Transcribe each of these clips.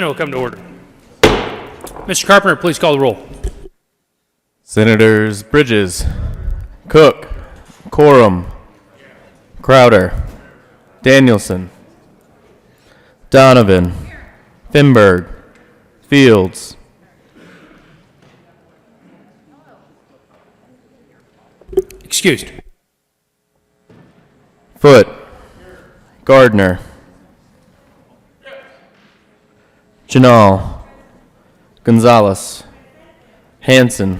And it will come to order. Mr. Carpenter, please call the roll. Senators Bridges, Cook, Corum, Crowder, Danielson, Donovan, Finberg, Fields, Excused. Foote, Gardner, Janal, Gonzalez, Hanson,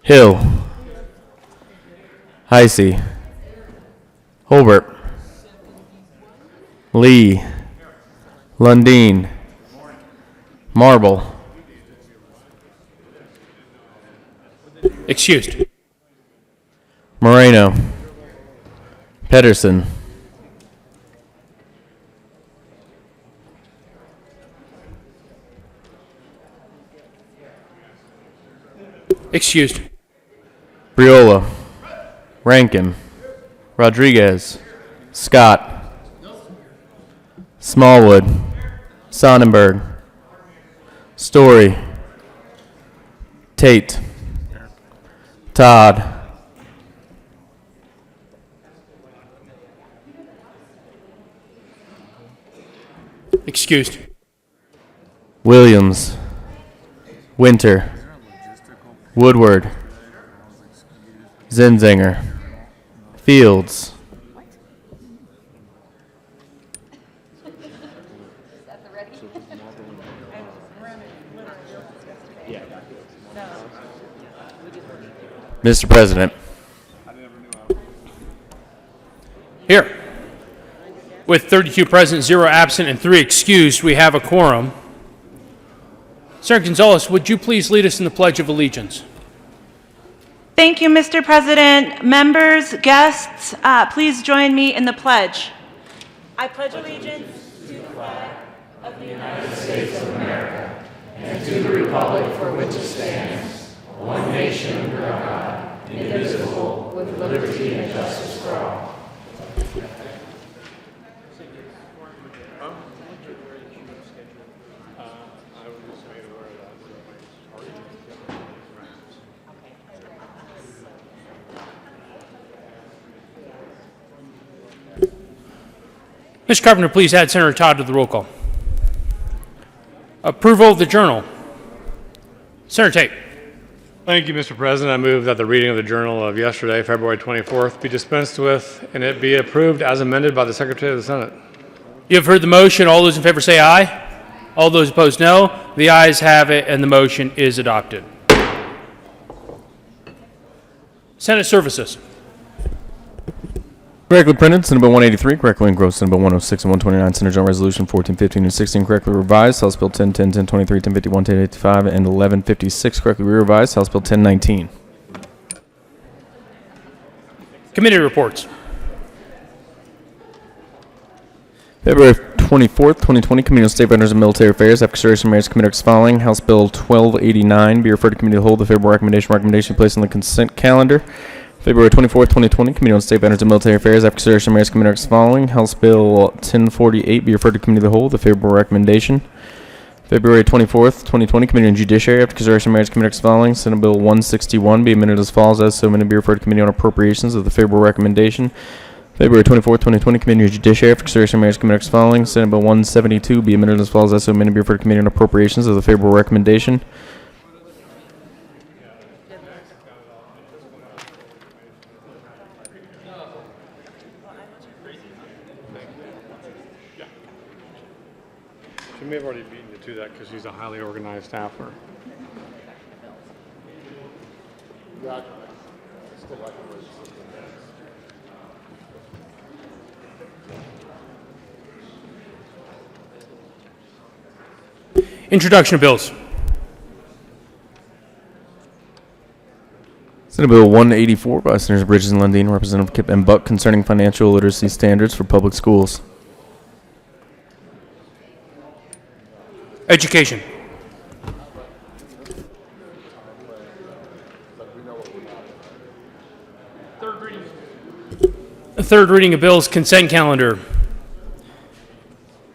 Hill, Heisey, Holbert, Lee, Lundeen, Marble, Excused. Moreno, Pedersen, Excused. Briola, Rankin, Rodriguez, Scott, Smallwood, Sonnenberg, Story, Tate, Todd, Excused. Williams, Winter, Woodward, Zenzinger, Fields, Mr. President. Here. With 32 present, 0 absent, and 3 excused, we have a quorum. Senator Gonzalez, would you please lead us in the Pledge of Allegiance? Thank you, Mr. President. Members, guests, please join me in the pledge. I pledge allegiance to the flag of the United States of America and to the republic for which it stands, one nation under God, indivisible, with liberty and justice for all. Mr. Carpenter, please add Senator Todd to the roll call. Approval of the journal. Senator Tate. Thank you, Mr. President. I move that the reading of the journal of yesterday, February 24th, be dispensed with and it be approved as amended by the Secretary of the Senate. You have heard the motion. All those in favor say aye. All those opposed, no. The ayes have it, and the motion is adopted. Senate Services. Correctly printed, Senate Bill 183, correctly engrossed, Senate Bill 106 and 129, Senate General Resolution 14, 15, and 16, correctly revised, House Bill 1010, 1023, 1051, 1085, and 1156, correctly revised, House Bill 1019. Committee reports. February 24th, 2020, Committee on State Veterans and Military Affairs, after consideration of merits committee as following. House Bill 1289 be referred to Committee of the Whole. The favorable recommendation be placed on the consent calendar. February 24th, 2020, Committee on State Veterans and Military Affairs, after consideration of merits committee as following. House Bill 1048 be referred to Committee of the Whole. The favorable recommendation. February 24th, 2020, Committee on Judiciary, after consideration of merits committee as following. Senate Bill 161 be amended as follows. As so amended, be referred to Committee on Appropriations of the favorable recommendation. February 24th, 2020, Committee on Judiciary, after consideration of merits committee as following. Senate Bill 172 be amended as follows. As so amended, be referred to Committee on Appropriations of the favorable recommendation. She may have already beaten you to that because she's a highly organized staffer. Introduction of bills. Senate Bill 184 by Senators Bridges and Lundeen, Representative Kip and Buck, concerning financial literacy standards for public schools. Education. Third reading of bills, consent calendar.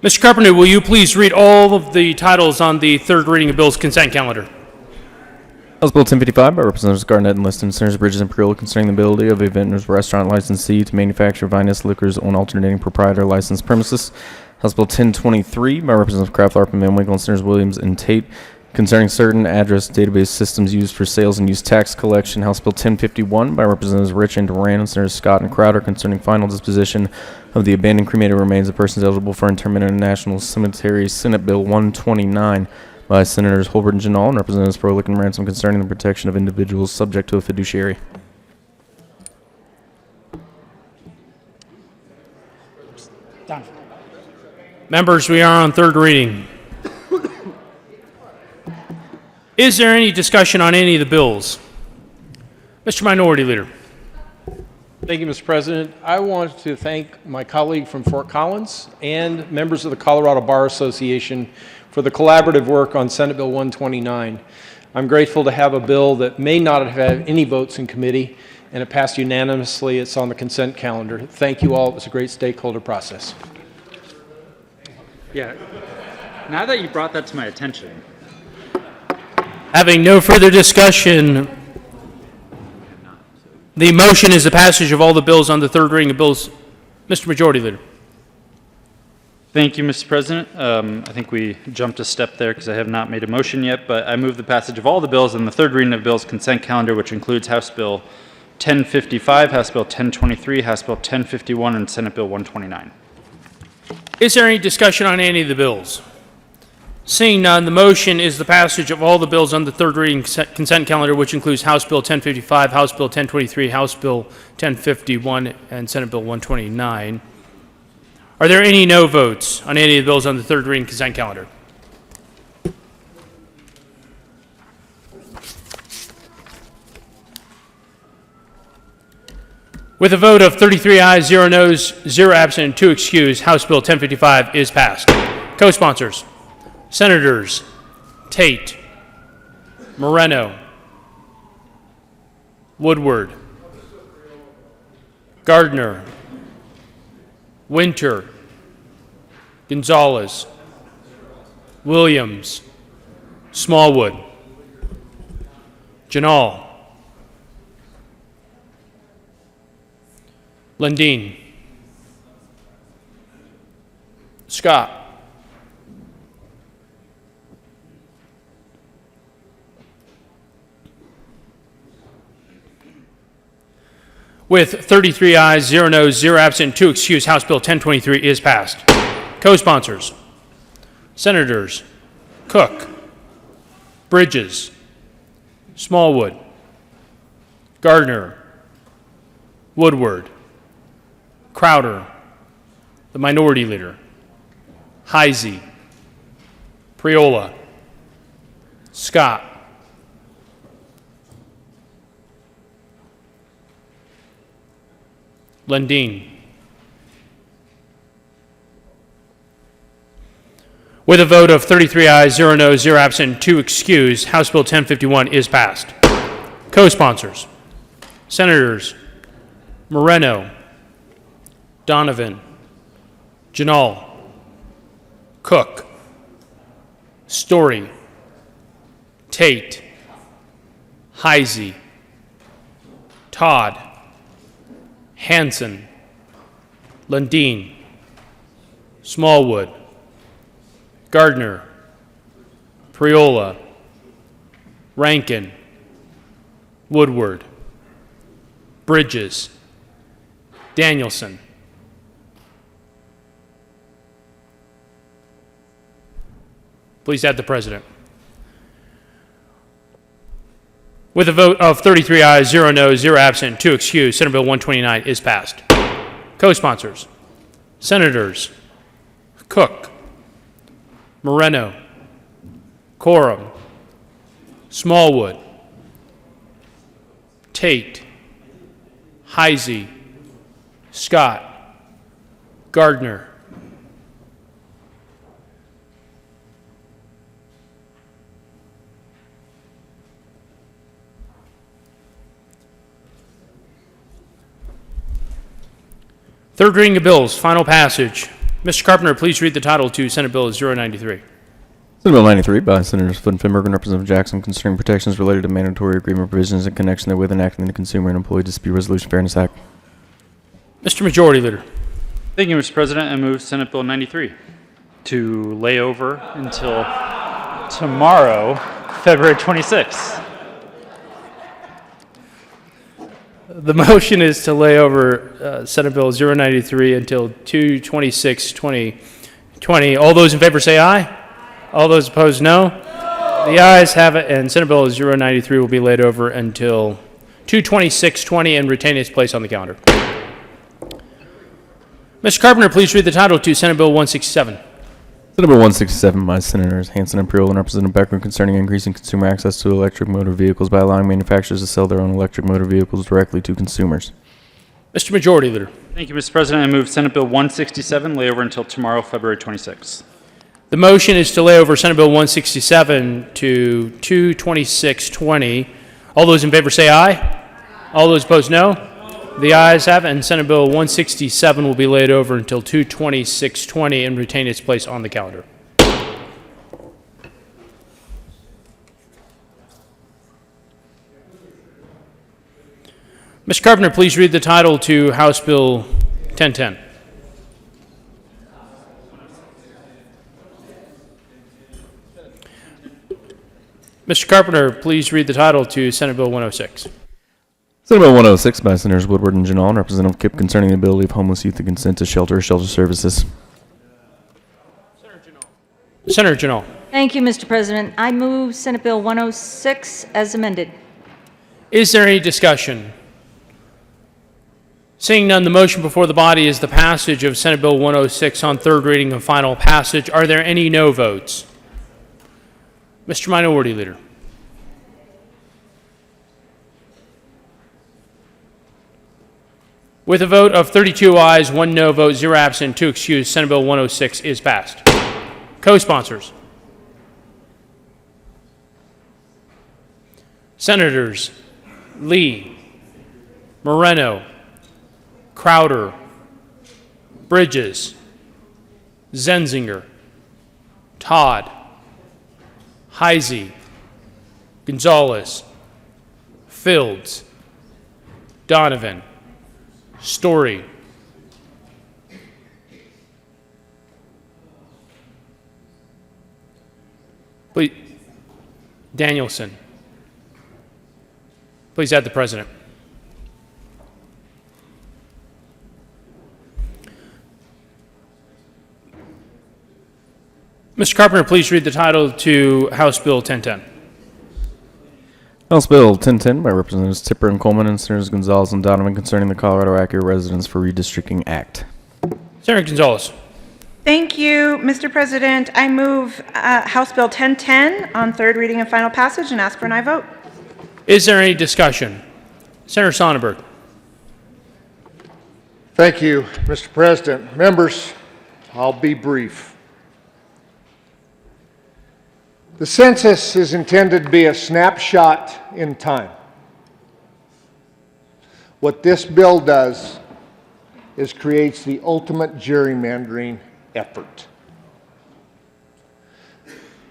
Mr. Carpenter, will you please read all of the titles on the third reading of bills, consent calendar? House Bill 1055 by Representatives Garnett and Liston, Senators Bridges and Priola, concerning the ability of a vintner's restaurant licensee to manufacture vinous liquors on alternating proprietor licensed premises. House Bill 1023 by Representatives Kraft, Larkin, Van Winkle, and Senators Williams and Tate, concerning certain address database systems used for sales and use tax collection. House Bill 1051 by Representatives Rich and Duran and Senators Scott and Crowder, concerning final disposition of the abandoned cremated remains of persons eligible for interment in a national cemetery. Senate Bill 129 by Senators Holbert and Janal and Representatives Froelich and Ransom, concerning the protection of individuals subject to a fiduciary. Members, we are on third reading. Is there any discussion on any of the bills? Mr. Minority Leader. Thank you, Mr. President. I want to thank my colleague from Fort Collins and members of the Colorado Bar Association for the collaborative work on Senate Bill 129. I'm grateful to have a bill that may not have had any votes in committee, and it passed unanimously. It's on the consent calendar. Thank you all. It was a great stakeholder process. Yeah. Now that you brought that to my attention, Having no further discussion, the motion is the passage of all the bills on the third reading of bills. Mr. Majority Leader. thank you, Mr. President. I think we jumped a step there because I have not made a motion yet, but I move the passage of all the bills on the third reading of bills consent calendar, which includes House Bill 1055, House Bill 1023, House Bill 1051, and Senate Bill 129. Is there any discussion on any of the bills? Seeing none, the motion is the passage of all the bills on the third reading consent calendar, which includes House Bill 1055, House Bill 1023, House Bill 1051, and Senate Bill 129. Are there any no votes on any of the bills on the third reading consent calendar? With a vote of 33 ayes, 0 noes, 0 absent, and 2 excused, House Bill 1055 is passed. Co-sponsors, Senators Tate, Moreno, Woodward, Gardner, Winter, Gonzalez, Williams, Smallwood, Janal, Lundeen, Scott, with 33 ayes, 0 noes, 0 absent, 2 excused, House Bill 1023 is passed. Co-sponsors, Senators Cook, Bridges, Smallwood, Gardner, Woodward, Crowder, the Minority Leader, Heisey, Priola, Scott, Lundeen. With a vote of 33 ayes, 0 noes, 0 absent, 2 excused, House Bill 1051 is passed. Co-sponsors, Senators Moreno, Donovan, Janal, Cook, Story, Tate, Heisey, Todd, Hanson, Lundeen, Smallwood, Gardner, Priola, Rankin, Woodward, Bridges, Danielson. Please add the President. With a vote of 33 ayes, 0 noes, 0 absent, 2 excused, Senate Bill 129 is passed. Co-sponsors, Senators Cook, Moreno, Coram, Smallwood, Tate, Heisey, Scott, Gardner, Third reading of bills, final passage. Mr. Carpenter, please read the title to Senate Bill 093. Senate Bill 93 by Senators Foot and Finberg and Representative Jackson concerning protections related to mandatory agreement provisions in connection therewith enacting the Consumer and Employee Dispute Resolution Fairness Act. Mr. Majority Leader. Thank you, Mr. President. I move Senate Bill 93 to lay over until tomorrow, February 26th. The motion is to lay over Senate Bill 093 until 2/26/2020. All those in favor say aye. All those opposed, no. The ayes have it, and Senate Bill 093 will be laid over until 2/26/20 and retain its place on the calendar. Mr. Carpenter, please read the title to Senate Bill 167. Senate Bill 167 by Senators Hansen and Priel and Representative Becker concerning increasing consumer access to electric motor vehicles by allowing manufacturers to sell their own electric motor vehicles directly to consumers. Mr. Majority Leader. Thank you, Mr. President. I move Senate Bill 167 lay over until tomorrow, February 26th. The motion is to lay over Senate Bill 167 to 2/26/20. All those in favor say aye. All those opposed, no. The ayes have it, and Senate Bill 167 will be laid over until 2/26/20 and retain its place on the calendar. Mr. Carpenter, please read the title to House Bill 1010. Mr. Carpenter, please read the title to Senate Bill 106. Senate Bill 106 by Senators Woodward and Janal and Representative Kipp concerning the ability of homeless youth to consent to shelter or shelter services. Senator Janal. Thank you, Mr. President. I move Senate Bill 106 as amended. Is there any discussion? Seeing none, the motion before the body is the passage of Senate Bill 106 on third reading and final passage. Are there any no votes? Mr. Minority Leader. With a vote of 32 ayes, 1 no vote, 0 absent, 2 excused, Senate Bill 106 is passed. Co-sponsors. Senators Lee, Moreno, Crowder, Bridges, Zenzinger, Todd, Heisey, Gonzalez, Fields, Donovan, Story, please, Danielson. Please add the president. Mr. Carpenter, please read the title to House Bill 1010. House Bill 1010 by Representatives Tipper and Coleman and Senators Gonzalez and Donovan concerning the Colorado Accurate Residents for Redistricting Act. Senator Gonzalez. Thank you, Mr. President. I move House Bill 1010 on third reading and final passage and ask for an aye vote. Is there any discussion? Senator Sonnenberg. Thank you, Mr. President. Members, I'll be brief. The census is intended to be a snapshot in time. What this bill does is creates the ultimate gerrymandering effort.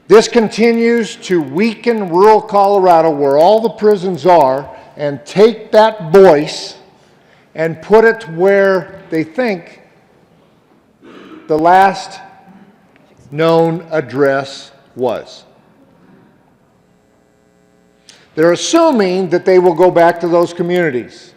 This continues to weaken rural Colorado, where all the prisons are, and take that voice and put it where they think the last known address was. They're assuming that they will go back to those communities.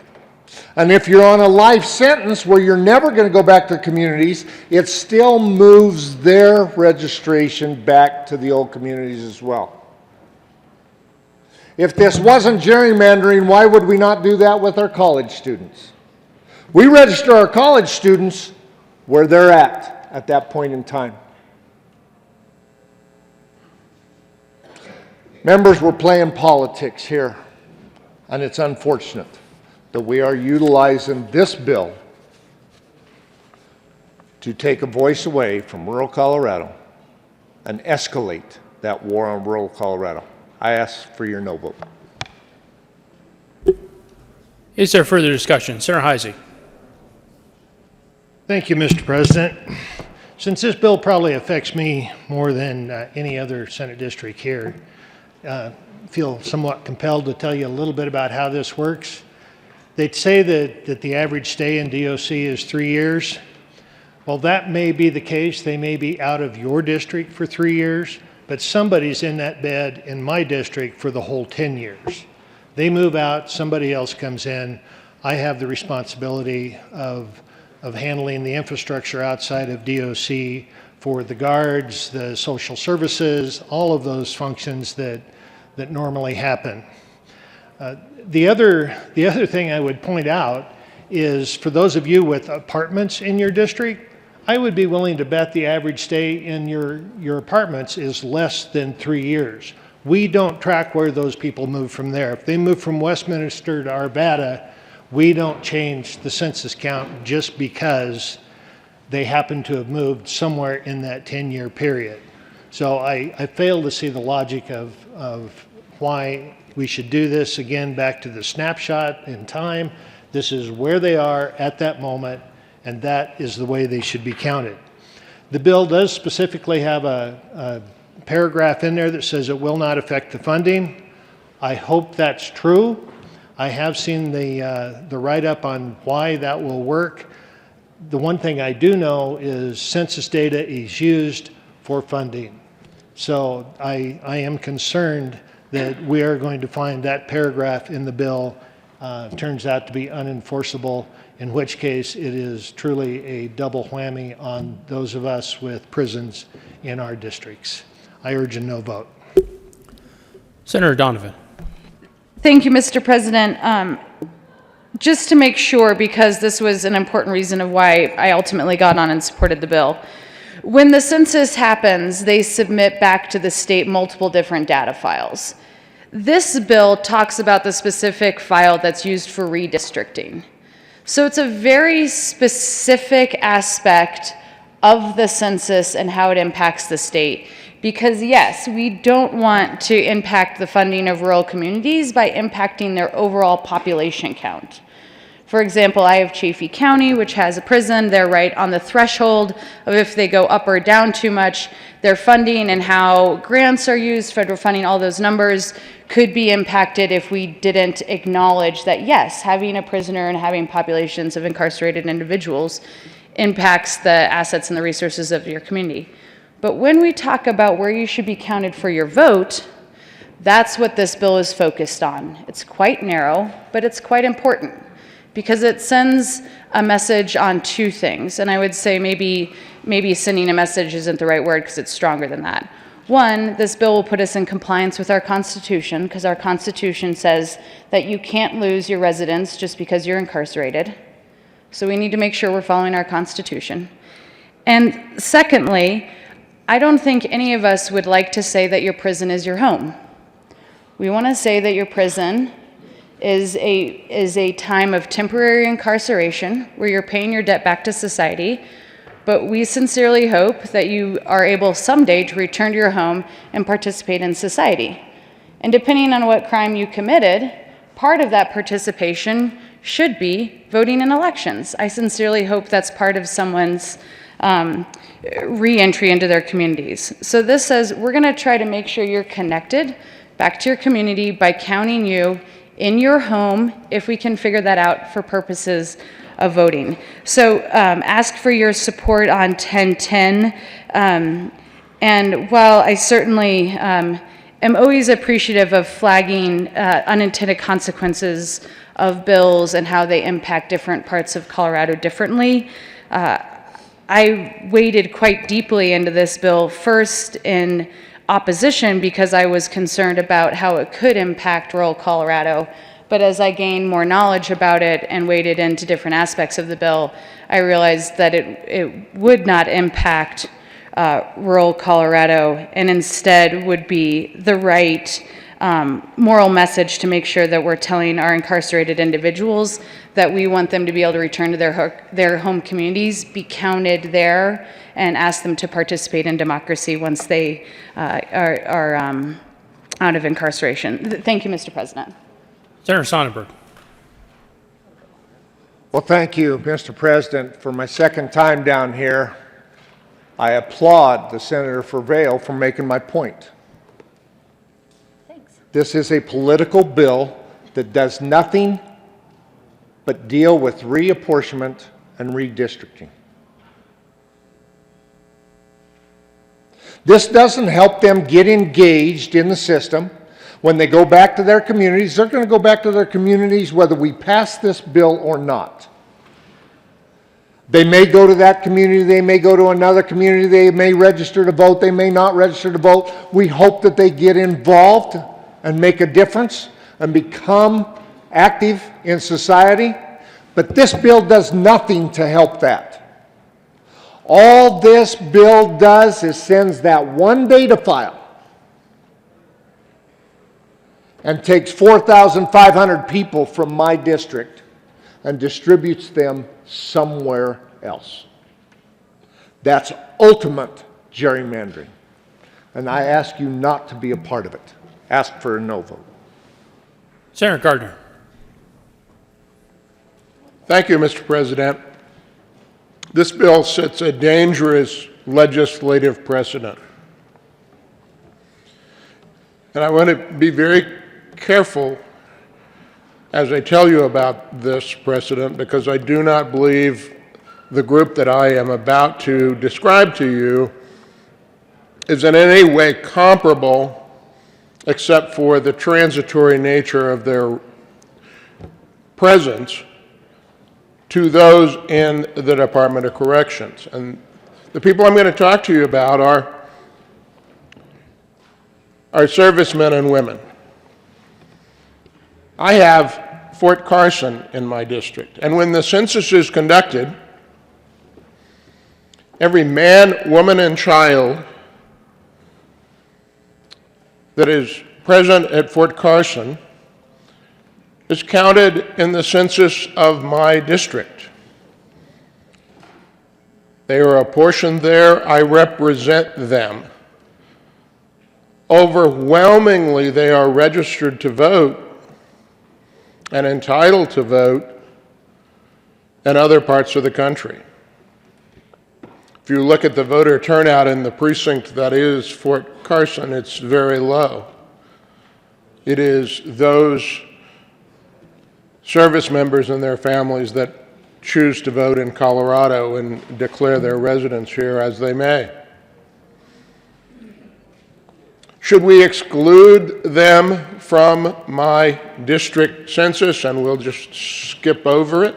And if you're on a life sentence where you're never going to go back to communities, it still moves their registration back to the old communities as well. If this wasn't gerrymandering, why would we not do that with our college students? We register our college students where they're at that point in time. Members, we're playing politics here, and it's unfortunate that we are utilizing this bill to take a voice away from rural Colorado and escalate that war on rural Colorado. I ask for your no vote. Is there further discussion? Senator Heisey. Thank you, Mr. President. Since this bill probably affects me more than any other Senate district here, feel somewhat compelled to tell you a little bit about how this works. They say that the average stay in DOC is 3 years. Well, that may be the case. They may be out of your district for 3 years, but somebody's in that bed in my district for the whole 10 years. They move out, somebody else comes in. I have the responsibility of handling the infrastructure outside of DOC for the guards, the social services, all of those functions that normally happen. The other thing I would point out is for those of you with apartments in your district, I would be willing to bet the average stay in your apartments is less than 3 years. We don't track where those people move from there. If they move from Westminster to Arvada, we don't change the census count just because they happen to have moved somewhere in that 10-year period. So I fail to see the logic of why we should do this. Again, back to the snapshot in time. This is where they are at that moment, and that is the way they should be counted. The bill does specifically have a paragraph in there that says it will not affect the funding. I hope that's true. I have seen the write-up on why that will work. The one thing I do know is census data is used for funding. So I am concerned that we are going to find that paragraph in the bill turns out to be unenforceable, in which case it is truly a double whammy on those of us with prisons in our districts. I urge a no vote. Senator Donovan. Thank you, Mr. President. Just to make sure, because this was an important reason of why I ultimately got on and supported the bill. When the census happens, they submit back to the state multiple different data files. This bill talks about the specific file that's used for redistricting. So it's a very specific aspect of the census and how it impacts the state. Because yes, we don't want to impact the funding of rural communities by impacting their overall population count. For example, I have Chaffee County, which has a prison. They're right on the threshold of if they go up or down too much, their funding and how grants are used, federal funding, all those numbers could be impacted if we didn't acknowledge that, yes, having a prisoner and having populations of incarcerated individuals impacts the assets and the resources of your community. But when we talk about where you should be counted for your vote, that's what this bill is focused on. It's quite narrow, but it's quite important because it sends a message on two things. And I would say maybe sending a message isn't the right word because it's stronger than that. One, this bill will put us in compliance with our Constitution because our Constitution says that you can't lose your residence just because you're incarcerated. So we need to make sure we're following our Constitution. And secondly, I don't think any of us would like to say that your prison is your home. We want to say that your prison is a time of temporary incarceration where you're paying your debt back to society, but we sincerely hope that you are able someday to return to your home and participate in society. And depending on what crime you committed, part of that participation should be voting in elections. I sincerely hope that's part of someone's re-entry into their communities. So this says we're going to try to make sure you're connected back to your community by counting you in your home if we can figure that out for purposes of voting. So ask for your support on 1010. And while I certainly am always appreciative of flagging unintended consequences of bills and how they impact different parts of Colorado differently, I waded quite deeply into this bill, first in opposition because I was concerned about how it could impact rural Colorado. But as I gained more knowledge about it and waded into different aspects of the bill, I realized that it would not impact rural Colorado and instead would be the right moral message to make sure that we're telling our incarcerated individuals that we want them to be able to return to their home communities, be counted there, and ask them to participate in democracy once they are out of incarceration. Thank you, Mr. President. Senator Sonnenberg. Well, thank you, Mr. President. For my second time down here, I applaud the Senator for Vail for making my point. Thanks. This is a political bill that does nothing but deal with reapportionment and redistricting. This doesn't help them get engaged in the system. When they go back to their communities, they're going to go back to their communities whether we pass this bill or not. They may go to that community, they may go to another community, they may register to vote, they may not register to vote. We hope that they get involved and make a difference and become active in society. But this bill does nothing to help that. All this bill does is sends that one data file and takes 4,500 people from my district and distributes them somewhere else. That's ultimate gerrymandering. And I ask you not to be a part of it. Ask for a no vote. Senator Gardner. Thank you, Mr. President. This bill sets a dangerous legislative precedent. And I want to be very careful as I tell you about this precedent, because I do not believe the group that I am about to describe to you is in any way comparable, except for the transitory nature of their presence, to those in the Department of Corrections. And the people I'm going to talk to you about are servicemen and women. I have Fort Carson in my district, and when the census is conducted, every man, woman, and child that is present at Fort Carson is counted in the census of my district. They are apportioned there. I represent them. Overwhelmingly, they are registered to vote and entitled to vote in other parts of the country. If you look at the voter turnout in the precinct that is Fort Carson, it's very low. It is those service members and their families that choose to vote in Colorado and declare their residence here as they may. Should we exclude them from my district census and we'll just skip over it?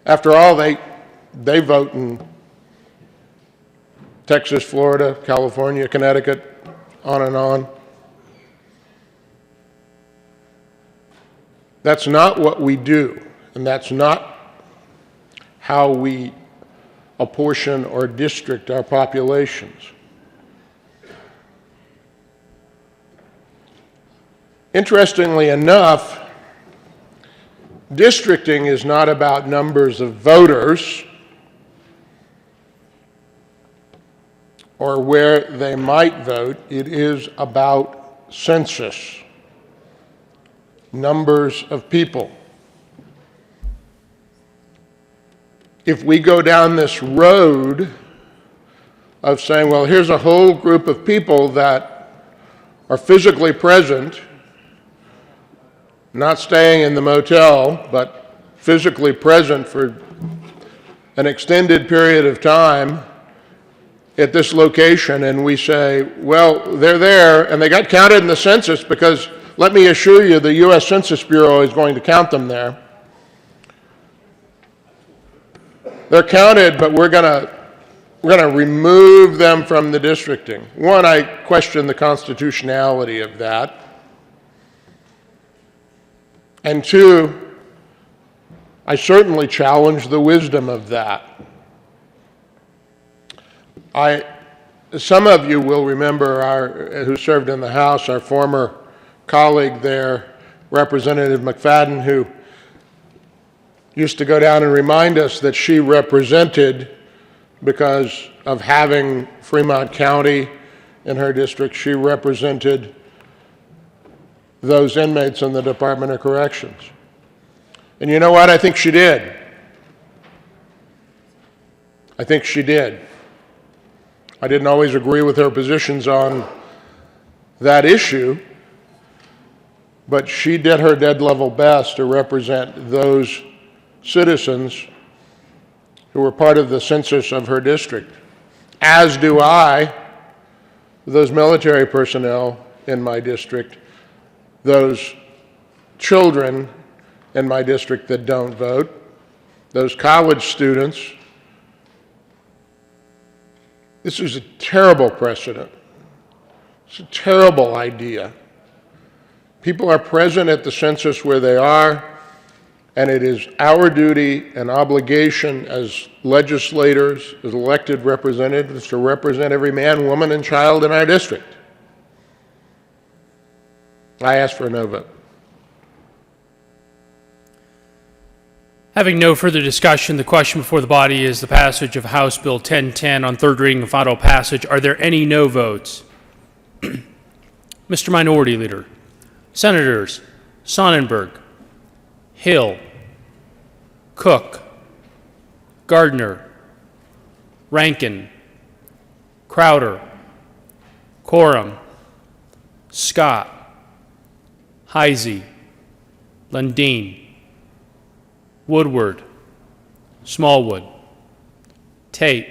After all, they vote in Texas, Florida, California, Connecticut, on and on. That's not what we do, and that's not how we apportion or district our populations. Interestingly enough, districting is not about numbers of voters or where they might vote. It is about census, numbers of people. If we go down this road of saying, well, here's a whole group of people that are physically present, not staying in the motel, but physically present for an extended period of time at this location, and we say, well, they're there, and they got counted in the census because, let me assure you, the U.S. Census Bureau is going to count them there. They're counted, but we're going to remove them from the districting. One, I question the constitutionality of that. And two, I certainly challenge the wisdom of that. Some of you will remember, who served in the House, our former colleague there, Representative McFadden, who used to go down and remind us that she represented, because of having Fremont County in her district, she represented those inmates in the Department of Corrections. And you know what? I think she did. I think she did. I didn't always agree with her positions on that issue, but she did her dead level best to represent those citizens who were part of the census of her district, as do I, those military personnel in my district, those children in my district that don't vote, those college students. This is a terrible precedent. It's a terrible idea. People are present at the census where they are, and it is our duty and obligation as legislators, as elected representatives, to represent every man, woman, and child in our district. I ask for a no vote. Having no further discussion, the question before the body is the passage of House Bill 1010 on third reading and final passage. Are there any no votes? Mr. Minority Leader, Senators Sonnenberg, Hill, Cook, Gardner, Rankin, Crowder, Coram, Scott, Heisey, Lundeen, Woodward, Smallwood, Tate,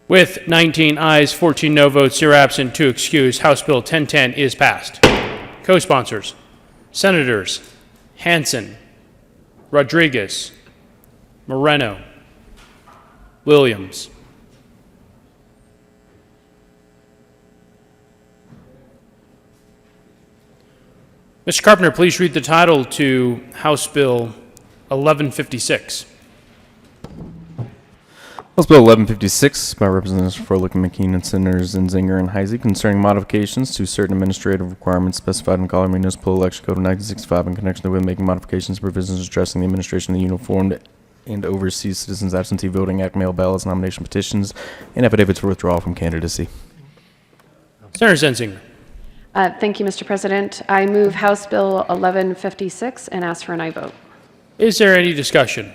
with 19 ayes, 14 no votes, 0 absent, 2 excused, House Bill 1010 is passed. Co-sponsors, Senators Hansen, Rodriguez, Moreno, Williams. Mr. Carpenter, please read the title to House Bill 1156. House Bill 1156 by Representatives Froelich, McKean, and Senators Zinzinger and Heisey concerning modifications to certain administrative requirements specified in Colorado Municipal Election Code of 1965 in connection with making modifications to provisions addressing the administration of the Uniformed and Overseas Citizens Absentee Voting Act, mail ballots, nomination petitions, and affidavits for withdrawal from candidacy. Senator Zenzinger. Thank you, Mr. President. I move House Bill 1156 and ask for an aye vote. Is there any discussion?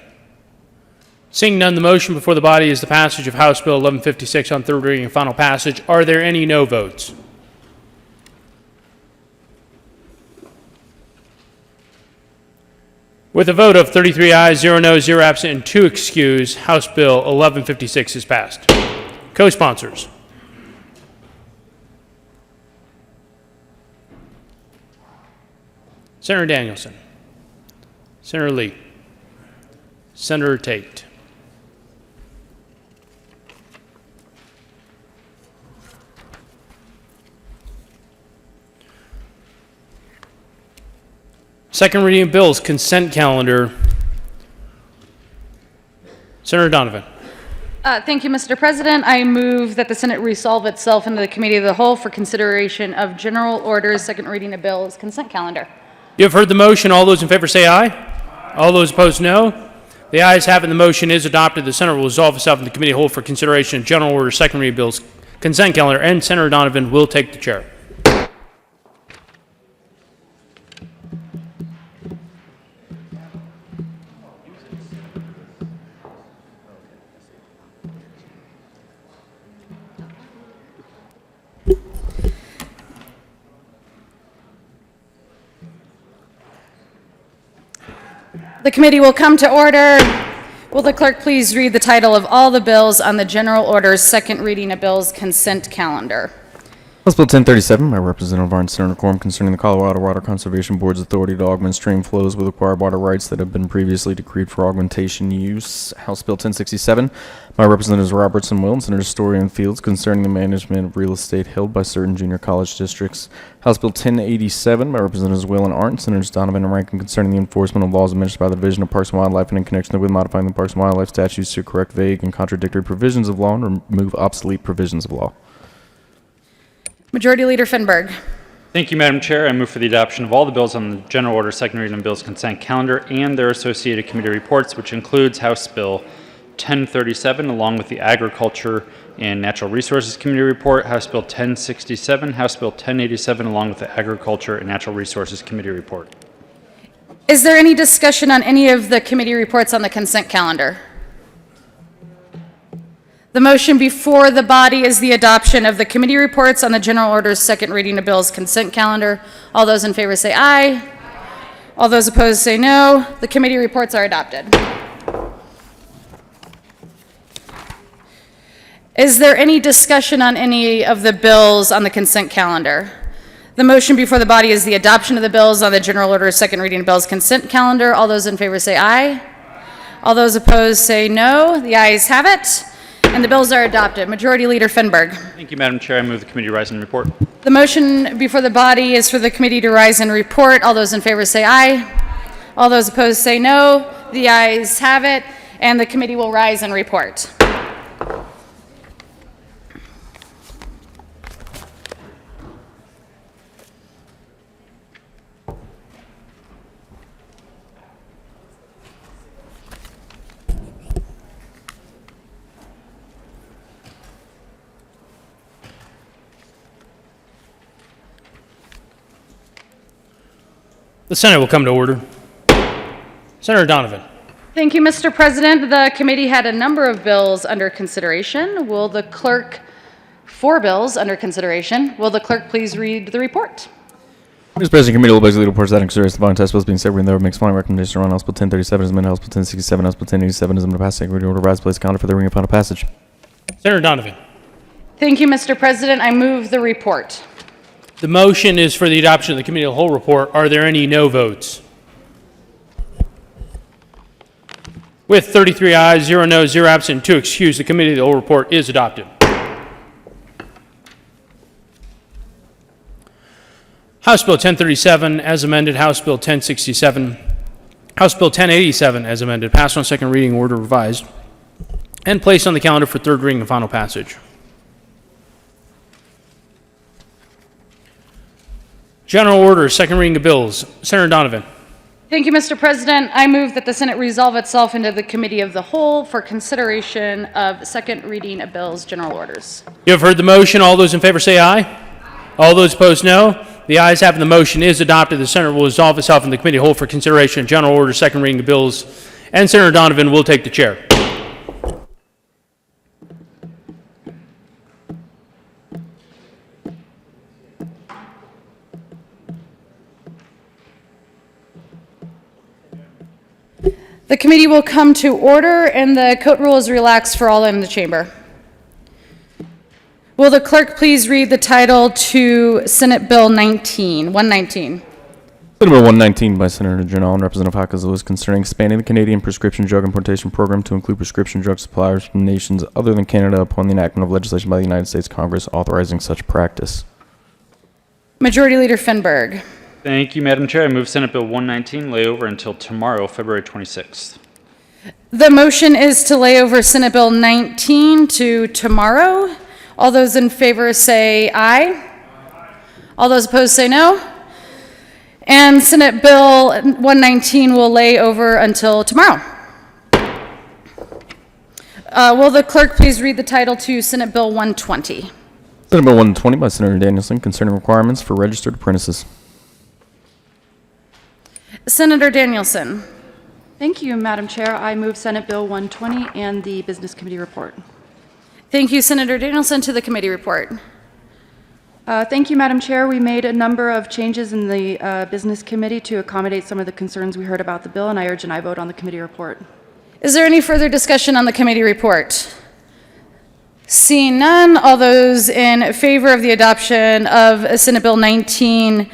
Seeing none, the motion before the body is the passage of House Bill 1156 on third reading and final passage. Are there any no votes? With a vote of 33 ayes, 0 noes, 0 absent, and 2 excused, House Bill 1156 is passed. Co-sponsors. Senator Danielson, Senator Lee, Senator Tate. Second reading of bills, consent calendar. Senator Donovan. Thank you, Mr. President. I move that the Senate resolve itself into the Committee of the Whole for consideration of general orders, second reading of bills, consent calendar. You have heard the motion. All those in favor say aye. All those opposed, no. The ayes have it. The motion is adopted. The Senate will resolve itself in the Committee of the Whole for consideration of general order, second reading of bills, consent calendar, and Senator Donovan will take the chair. The committee will come to order. Will the clerk please read the title of all the bills on the general orders, second reading of bills, consent calendar? House Bill 1037 by Representative Arndt, Senator Quorum, concerning the Colorado Water Conservation Board's authority to augment stream flows with acquired water rights that have been previously decreed for augmentation use. House Bill 1067 by Representatives Robertson, Will, and Senator Story and Fields, concerning the management of real estate held by certain junior college districts. House Bill 1087 by Representatives Will and Arndt, Senators Donovan and Rankin, concerning the enforcement of laws administered by the Division of Parks and Wildlife and in connection with modifying the Parks and Wildlife statutes to correct vague and contradictory provisions of law and remove obsolete provisions of law. Majority Leader Finberg. Thank you, Madam Chair. I move for the adoption of all the bills on the general order, second reading of bills consent calendar and their associated committee reports, which includes House Bill 1037, along with the Agriculture and Natural Resources Committee report, House Bill 1067, House Bill 1087, along with the Agriculture and Natural Resources Committee report. Is there any discussion on any of the committee reports on the consent calendar? The motion before the body is the adoption of the committee reports on the general order's second reading of bills consent calendar. All those in favor say aye. All those opposed say no. The committee reports are adopted. Is there any discussion on any of the bills on the consent calendar? The motion before the body is the adoption of the bills on the general order's second reading of bills consent calendar. All those in favor say aye. All those opposed say no. The ayes have it, and the bills are adopted. Majority Leader Finberg. Thank you, Madam Chair. I move the committee rise and report. The motion before the body is for the committee to rise and report. All those in favor say aye. All those opposed say no. The ayes have it, and the committee will rise and report. The Senate will come to order. Senator Donovan. Thank you, Mr. President. The committee had a number of bills under consideration. Will the clerk, 4 bills under consideration, will the clerk please read the report? Mr. President, committee will basically reports that in consideration the following test bills being severed and therefore makes following recommendation on House Bill 1037 as amended, House Bill 1067, House Bill 1087 as amended, pass second reading order, rise, place calendar for the reading of final passage. Senator Donovan. Thank you, Mr. President. I move the report. The motion is for the adoption of the committee of the whole report. Are there any no votes? With 33 ayes, 0 noes, 0 absent, 2 excused, the committee of the whole report is adopted. House Bill 1037 as amended, House Bill 1067, House Bill 1087 as amended, passed on second reading, order revised, and placed on the calendar for third reading and final passage. General order, second reading of bills. Senator Donovan. Thank you, Mr. President. I move that the Senate resolve itself into the committee of the whole for consideration of second reading of bills, general orders. You have heard the motion. All those in favor say aye. All those opposed, no. The ayes have it. The motion is adopted. The Senate will resolve itself in the committee of the whole for consideration of general order, second reading of bills, and Senator Donovan will take the chair. The committee will come to order, and the court rule is relaxed for all in the chamber. Will the clerk please read the title to Senate Bill 119? Senate Bill 119 by Senator Janelle and Representative Hawkins Lewis concerning expanding the Canadian prescription drug importation program to include prescription drug suppliers from nations other than Canada upon the enactment of legislation by the United States Congress authorizing such practice. Majority Leader Finberg. Thank you, Madam Chair. I move Senate Bill 119 lay over until tomorrow, February 26th. The motion is to lay over Senate Bill 19 to tomorrow. All those in favor say aye. All those opposed say no. And Senate Bill 119 will lay over until tomorrow. Will the clerk please read the title to Senate Bill 120? Senate Bill 120 by Senator Danielson concerning requirements for registered apprentices. Senator Danielson. Thank you, Madam Chair. I move Senate Bill 120 and the Business Committee report. Thank you, Senator Danielson. To the committee report. Thank you, Madam Chair. We made a number of changes in the Business Committee to accommodate some of the concerns we heard about the bill, and I urge an aye vote on the committee report. Is there any further discussion on the committee report? Seeing none, all those in favor of the adoption of Senate Bill 19,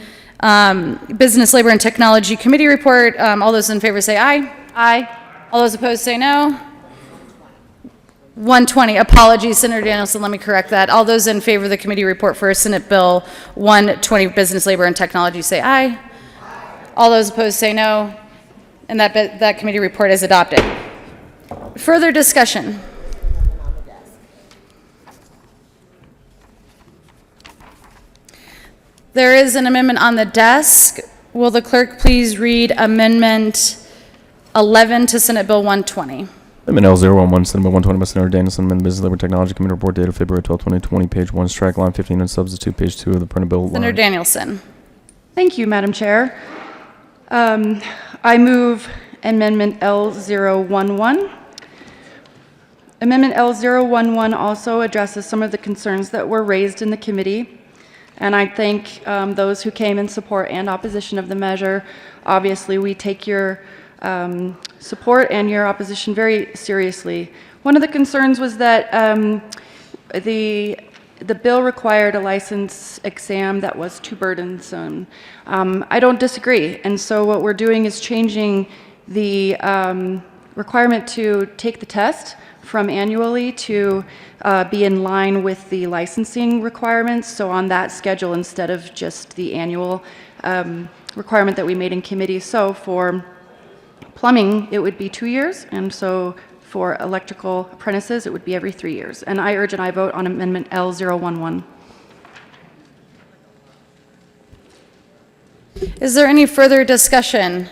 Business, Labor, and Technology Committee report, all those in favor say aye. Aye. All those opposed say no. 120, apologies, Senator Danielson, let me correct that. All those in favor of the committee report for Senate Bill 120, Business, Labor, and Technology say aye. All those opposed say no, and that committee report is adopted. Further discussion. There is an amendment on the desk. Will the clerk please read Amendment 11 to Senate Bill 120? Amendment L011, Senate Bill 120 by Senator Danielson, amend the Business Labor and Technology Committee report dated February 12, 2020, page 1, strike line 15 and substitute page 2 of the printed bill. Senator Danielson. Thank you, Madam Chair. I move Amendment L011. Amendment L011 also addresses some of the concerns that were raised in the committee, and I thank those who came in support and opposition of the measure. Obviously, we take your support and your opposition very seriously. One of the concerns was that the bill required a license exam that was too burdensome. I don't disagree, and so what we're doing is changing the requirement to take the test from annually to be in line with the licensing requirements, so on that schedule instead of just the annual requirement that we made in committee. So for plumbing, it would be 2 years, and so for electrical apprentices, it would be every 3 years. And I urge and I vote on Amendment L011. Is there any further discussion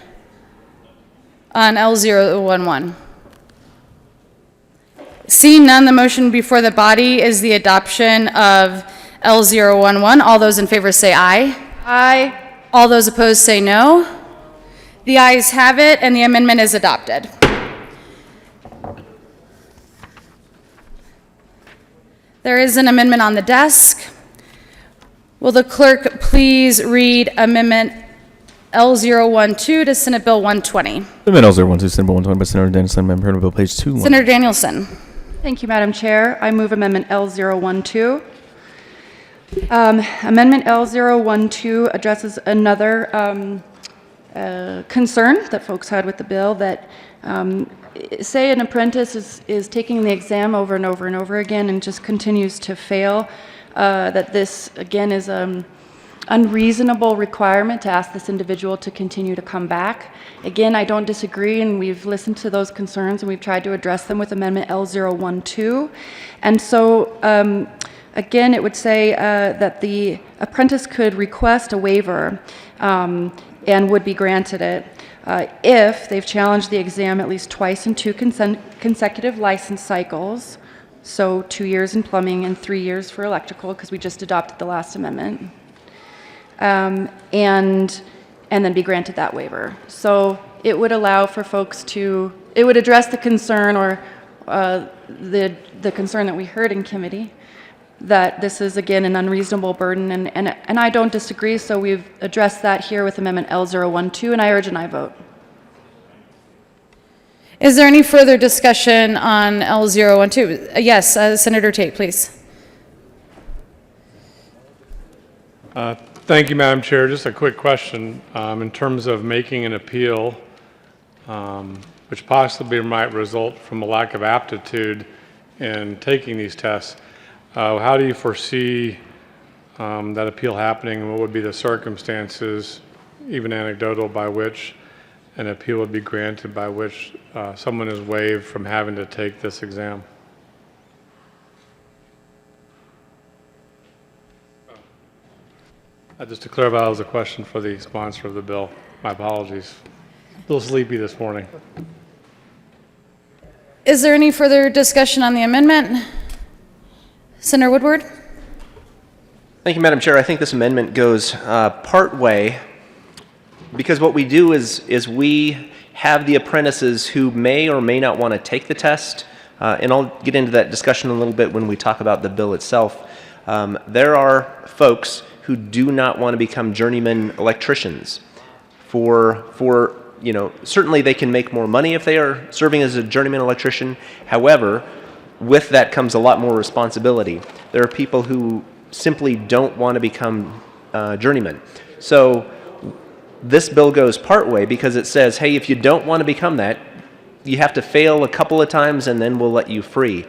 on L011? Seeing none, the motion before the body is the adoption of L011. All those in favor say aye. Aye. All those opposed say no. The ayes have it, and the amendment is adopted. There is an amendment on the desk. Will the clerk please read Amendment L012 to Senate Bill 120? Amendment L012, Senate Bill 120 by Senator Danielson, member Printed Bill, page 2. Senator Danielson. Thank you, Madam Chair. I move Amendment L012. Amendment L012 addresses another concern that folks had with the bill, that say an apprentice is taking the exam over and over and over again and just continues to fail, that this, again, is an unreasonable requirement to ask this individual to continue to come back. Again, I don't disagree, and we've listened to those concerns, and we've tried to address them with Amendment L012. And so, again, it would say that the apprentice could request a waiver and would be granted it if they've challenged the exam at least twice in 2 consecutive license cycles, so 2 years in plumbing and 3 years for electrical, because we just adopted the last amendment, and then be granted that waiver. So it would allow for folks to, it would address the concern or the concern that we heard in committee, that this is, again, an unreasonable burden, and I don't disagree, so we've addressed that here with Amendment L012, and I urge and I vote. Is there any further discussion on L012? Yes, Senator Tate, please. Thank you, Madam Chair. Just a quick question. In terms of making an appeal, which possibly might result from a lack of aptitude in taking these tests, how do you foresee that appeal happening, and what would be the circumstances, even anecdotal, by which an appeal would be granted by which someone is waived from having to take this exam? Just to clarify, that was a question for the sponsor of the bill. My apologies. A little sleepy this morning. Is there any further discussion on the amendment? Senator Woodward? Thank you, Madam Chair. I think this amendment goes part way, because what we do is we have the apprentices who may or may not want to take the test, and I'll get into that discussion a little bit when we talk about the bill itself. There are folks who do not want to become journeyman electricians. For you know, certainly they can make more money if they are serving as a journeyman electrician. However, with that comes a lot more responsibility. There are people who simply don't want to become journeymen. So this bill goes part way because it says, hey, if you don't want to become that, you have to fail a couple of times and then we'll let you free.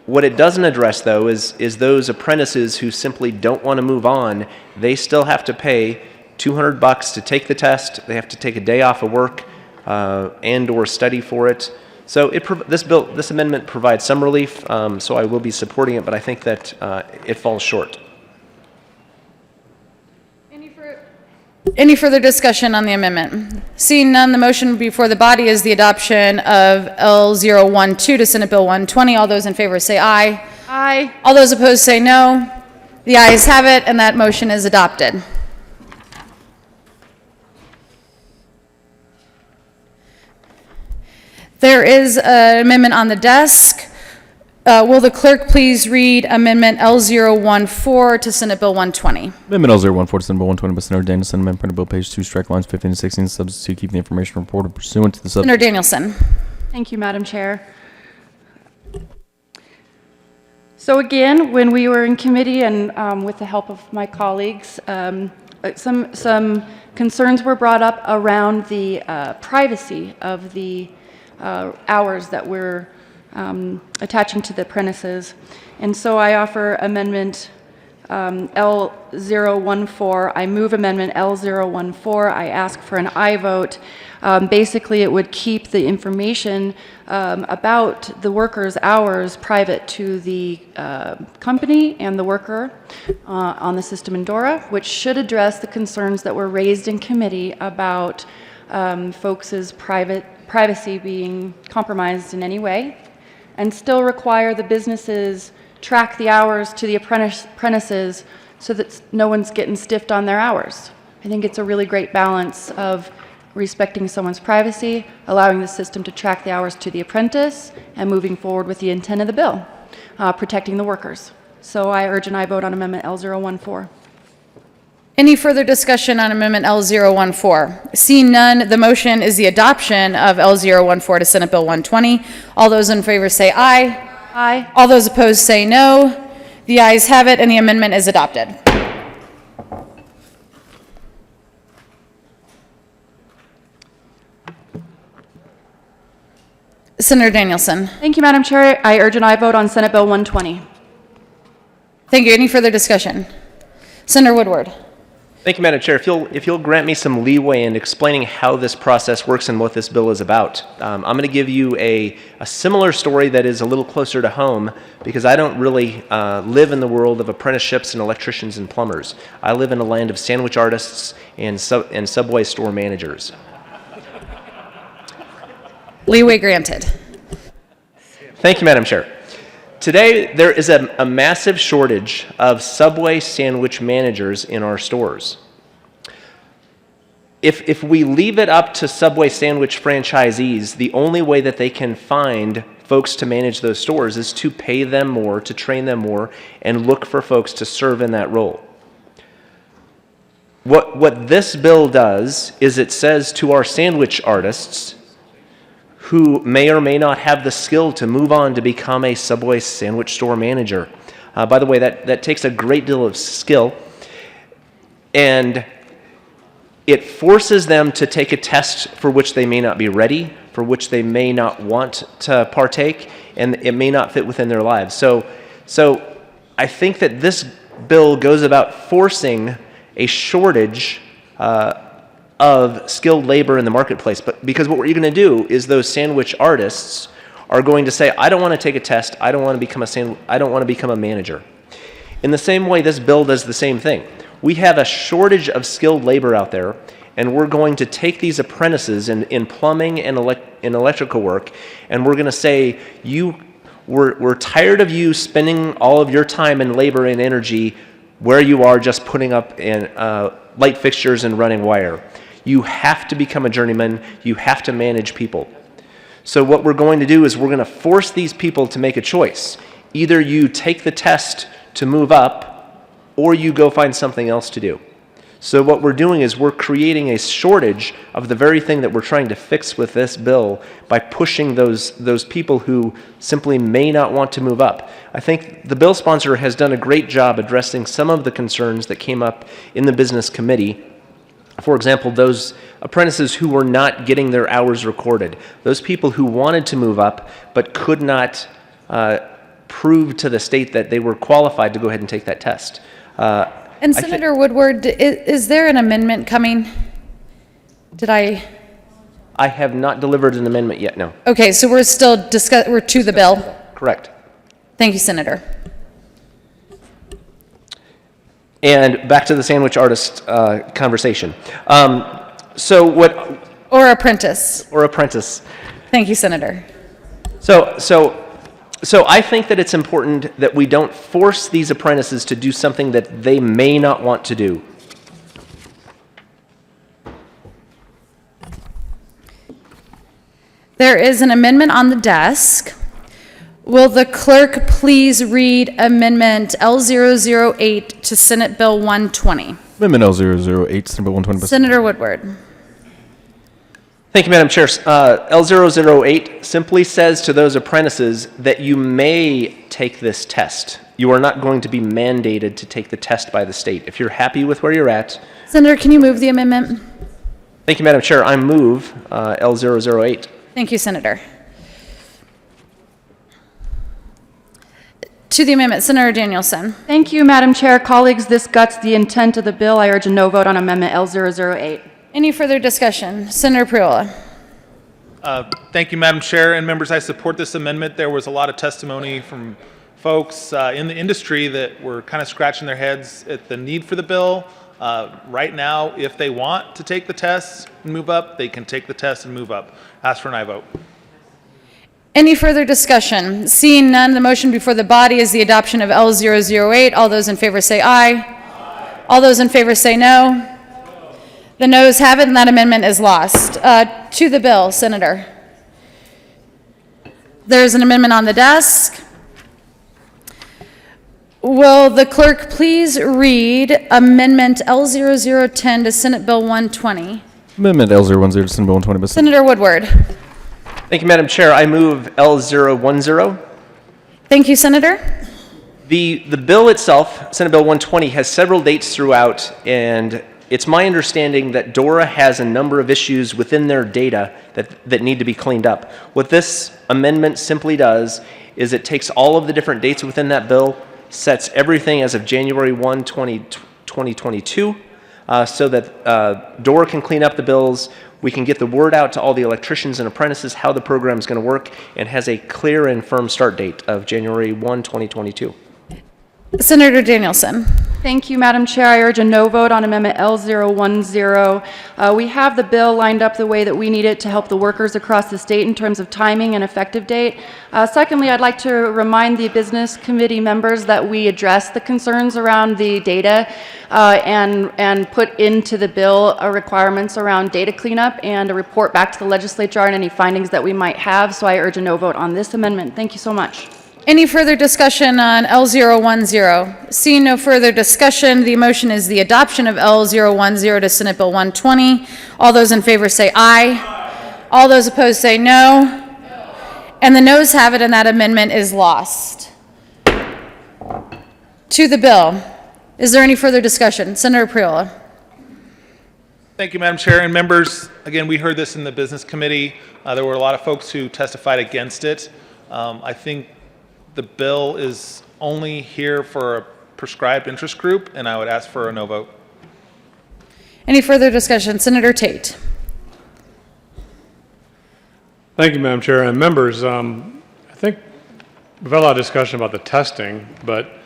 What it doesn't address, though, is those apprentices who simply don't want to move on. They still have to pay $200 to take the test. They have to take a day off of work and or study for it. So this amendment provides some relief, so I will be supporting it, but I think that it falls short. Any further discussion on the amendment? Seeing none, the motion before the body is the adoption of L012 to Senate Bill 120. All those in favor say aye. Aye. All those opposed say no. The ayes have it, and that motion is adopted. There is an amendment on the desk. Will the clerk please read Amendment L014 to Senate Bill 120? Amendment L014 to Senate Bill 120 by Senator Danielson, amendment printed bill page 2, strike lines 15 to 16, substitute keep the information reported pursuant to the Senator Danielson. Thank you, Madam Chair. So again, when we were in committee and with the help of my colleagues, some concerns were brought up around the privacy of the hours that we're attaching to the apprentices. And so I offer amendment L014. I move amendment L014. I ask for an aye vote. Basically, it would keep the information about the worker's hours private to the company and the worker on the system in DORA, which should address the concerns that were raised in committee about folks' privacy being compromised in any way, and still require the businesses track the hours to the apprentices so that no one's getting stiffed on their hours. I think it's a really great balance of respecting someone's privacy, allowing the system to track the hours to the apprentice, and moving forward with the intent of the bill, protecting the workers. So I urge an aye vote on Amendment L014. Any further discussion on Amendment L014? Seeing none, the motion is the adoption of L014 to Senate Bill 120. All those in favor say aye. Aye. All those opposed say no. The ayes have it, and the amendment is adopted. Senator Danielson. Thank you, Madam Chair. I urge an aye vote on Senate Bill 120. Thank you. Any further discussion? Senator Woodward. Thank you, Madam Chair. If you'll grant me some leeway in explaining how this process works and what this bill is about, I'm going to give you a similar story that is a little closer to home, because I don't really live in the world of apprenticeships and electricians and plumbers. I live in a land of sandwich artists and Subway store managers. Leeway granted. Thank you, Madam Chair. Today, there is a massive shortage of Subway sandwich managers in our stores. If we leave it up to Subway sandwich franchisees, the only way that they can find folks to manage those stores is to pay them more, to train them more, and look for folks to serve in that role. What this bill does is it says to our sandwich artists, who may or may not have the skill to move on to become a Subway sandwich store manager. By the way, that takes a great deal of skill, and it forces them to take a test for which they may not be ready, for which they may not want to partake, and it may not fit within their lives. So I think that this bill goes about forcing a shortage of skilled labor in the marketplace, but because what we're going to do is those sandwich artists are going to say, I don't want to take a test, I don't want to become a manager. In the same way, this bill does the same thing. We have a shortage of skilled labor out there, and we're going to take these apprentices in plumbing and in electrical work, and we're going to say, we're tired of you spending all of your time and labor and energy where you are just putting up light fixtures and running wire. You have to become a journeyman. You have to manage people. So what we're going to do is we're going to force these people to make a choice. Either you take the test to move up, or you go find something else to do. So what we're doing is we're creating a shortage of the very thing that we're trying to fix with this bill by pushing those people who simply may not want to move up. I think the bill sponsor has done a great job addressing some of the concerns that came up in the Business Committee. For example, those apprentices who were not getting their hours recorded, those people who wanted to move up but could not prove to the state that they were qualified to go ahead and take that test. And Senator Woodward, is there an amendment coming? I have not delivered an amendment yet, no. Okay, so we're still we're to the bill? Correct. Thank you, Senator. And back to the sandwich artist conversation. So what, Or apprentice. or apprentice. Thank you, Senator. So I think that it's important that we don't force these apprentices to do something that they may not want to do. There is an amendment on the desk. Will the clerk please read Amendment L008 to Senate Bill 120? Amendment L008, Senate Bill 120. Senator Woodward. Thank you, Madam Chair. L008 simply says to those apprentices that you may take this test. You are not going to be mandated to take the test by the state. If you're happy with where you're at. Senator, can you move the amendment? Thank you, Madam Chair. I move L008. Thank you, Senator. To the amendment, Senator Danielson. Thank you, Madam Chair. Colleagues, this guts the intent of the bill. I urge a no vote on Amendment L008. Any further discussion? Senator Priola. Thank you, Madam Chair and members. I support this amendment. There was a lot of testimony from folks in the industry that were kind of scratching their heads at the need for the bill. Right now, if they want to take the test and move up, they can take the test and move up. Ask for an aye vote. Any further discussion? Seeing none, the motion before the body is the adoption of L008. All those in favor say aye. All those in favor say no. The noes have it, and that amendment is lost. To the bill, Senator. There's an amendment on the desk. Will the clerk please read Amendment L0010 to Senate Bill 120? Amendment L010 to Senate Bill 120. Senator Woodward. Thank you, Madam Chair. I move L010. Thank you, Senator. The bill itself, Senate Bill 120, has several dates throughout, and it's my understanding that DORA has a number of issues within their data that need to be cleaned up. What this amendment simply does is it takes all of the different dates within that bill, sets everything as of January 1, 2022, so that DORA can clean up the bills. We can get the word out to all the electricians and apprentices how the program is going to work, and has a clear and firm start date of January 1, 2022. Senator Danielson. Thank you, Madam Chair. I urge a no vote on Amendment L010. We have the bill lined up the way that we need it to help the workers across the state in terms of timing and effective date. Secondly, I'd like to remind the Business Committee members that we address the concerns around the data and put into the bill requirements around data cleanup and a report back to the legislature on any findings that we might have. So I urge a no vote on this amendment. Thank you so much. Any further discussion on L010? Seeing no further discussion, the motion is the adoption of L010 to Senate Bill 120. All those in favor say aye. All those opposed say no. And the noes have it, and that amendment is lost. To the bill. Is there any further discussion? Senator Priola. Thank you, Madam Chair and members. Again, we heard this in the Business Committee. There were a lot of folks who testified against it. I think the bill is only here for a prescribed interest group, and I would ask for a no vote. Any further discussion? Senator Tate. Thank you, Madam Chair and members. I think we've had a lot of discussion about the testing, but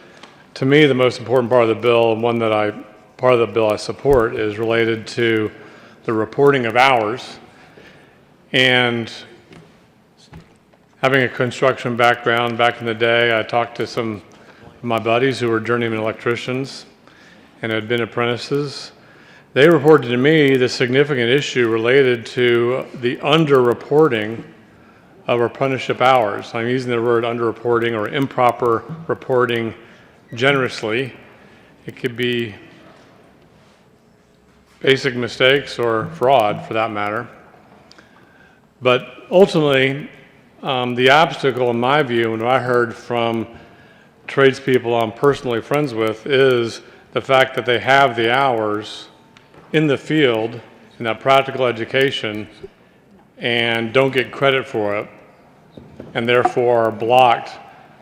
to me, the most important part of the bill, and one that part of the bill I support, is related to the reporting of hours. And having a construction background back in the day, I talked to some of my buddies who were journeyman electricians and had been apprentices. They reported to me the significant issue related to the underreporting of apprenticeship hours. I'm using the word underreporting or improper reporting generously. It could be basic mistakes or fraud for that matter. But ultimately, the obstacle, in my view, and what I heard from tradespeople I'm personally friends with, is the fact that they have the hours in the field in that practical education and don't get credit for it, and therefore are blocked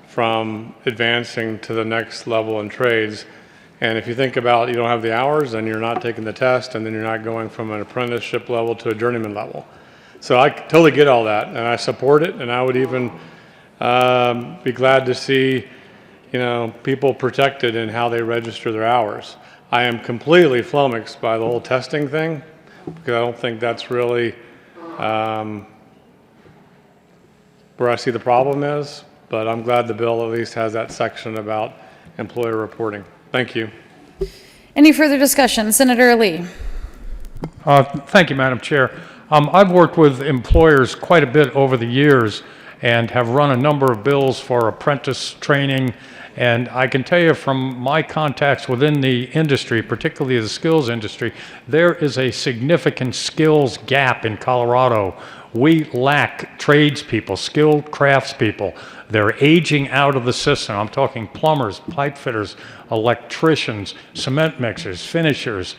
from advancing to the next level in trades. And if you think about you don't have the hours, then you're not taking the test, and then you're not going from an apprenticeship level to a journeyman level. So I totally get all that, and I support it, and I would even be glad to see, people protected in how they register their hours. I am completely flummoxed by the whole testing thing, because I don't think that's really where I see the problem is, but I'm glad the bill at least has that section about employer reporting. Thank you. Any further discussion? Senator Lee. Thank you, Madam Chair. I've worked with employers quite a bit over the years and have run a number of bills for apprentice training. And I can tell you from my contacts within the industry, particularly the skills industry, there is a significant skills gap in Colorado. We lack tradespeople, skilled craftspeople. They're aging out of the system. I'm talking plumbers, pipe fitters, electricians, cement mixers, finishers.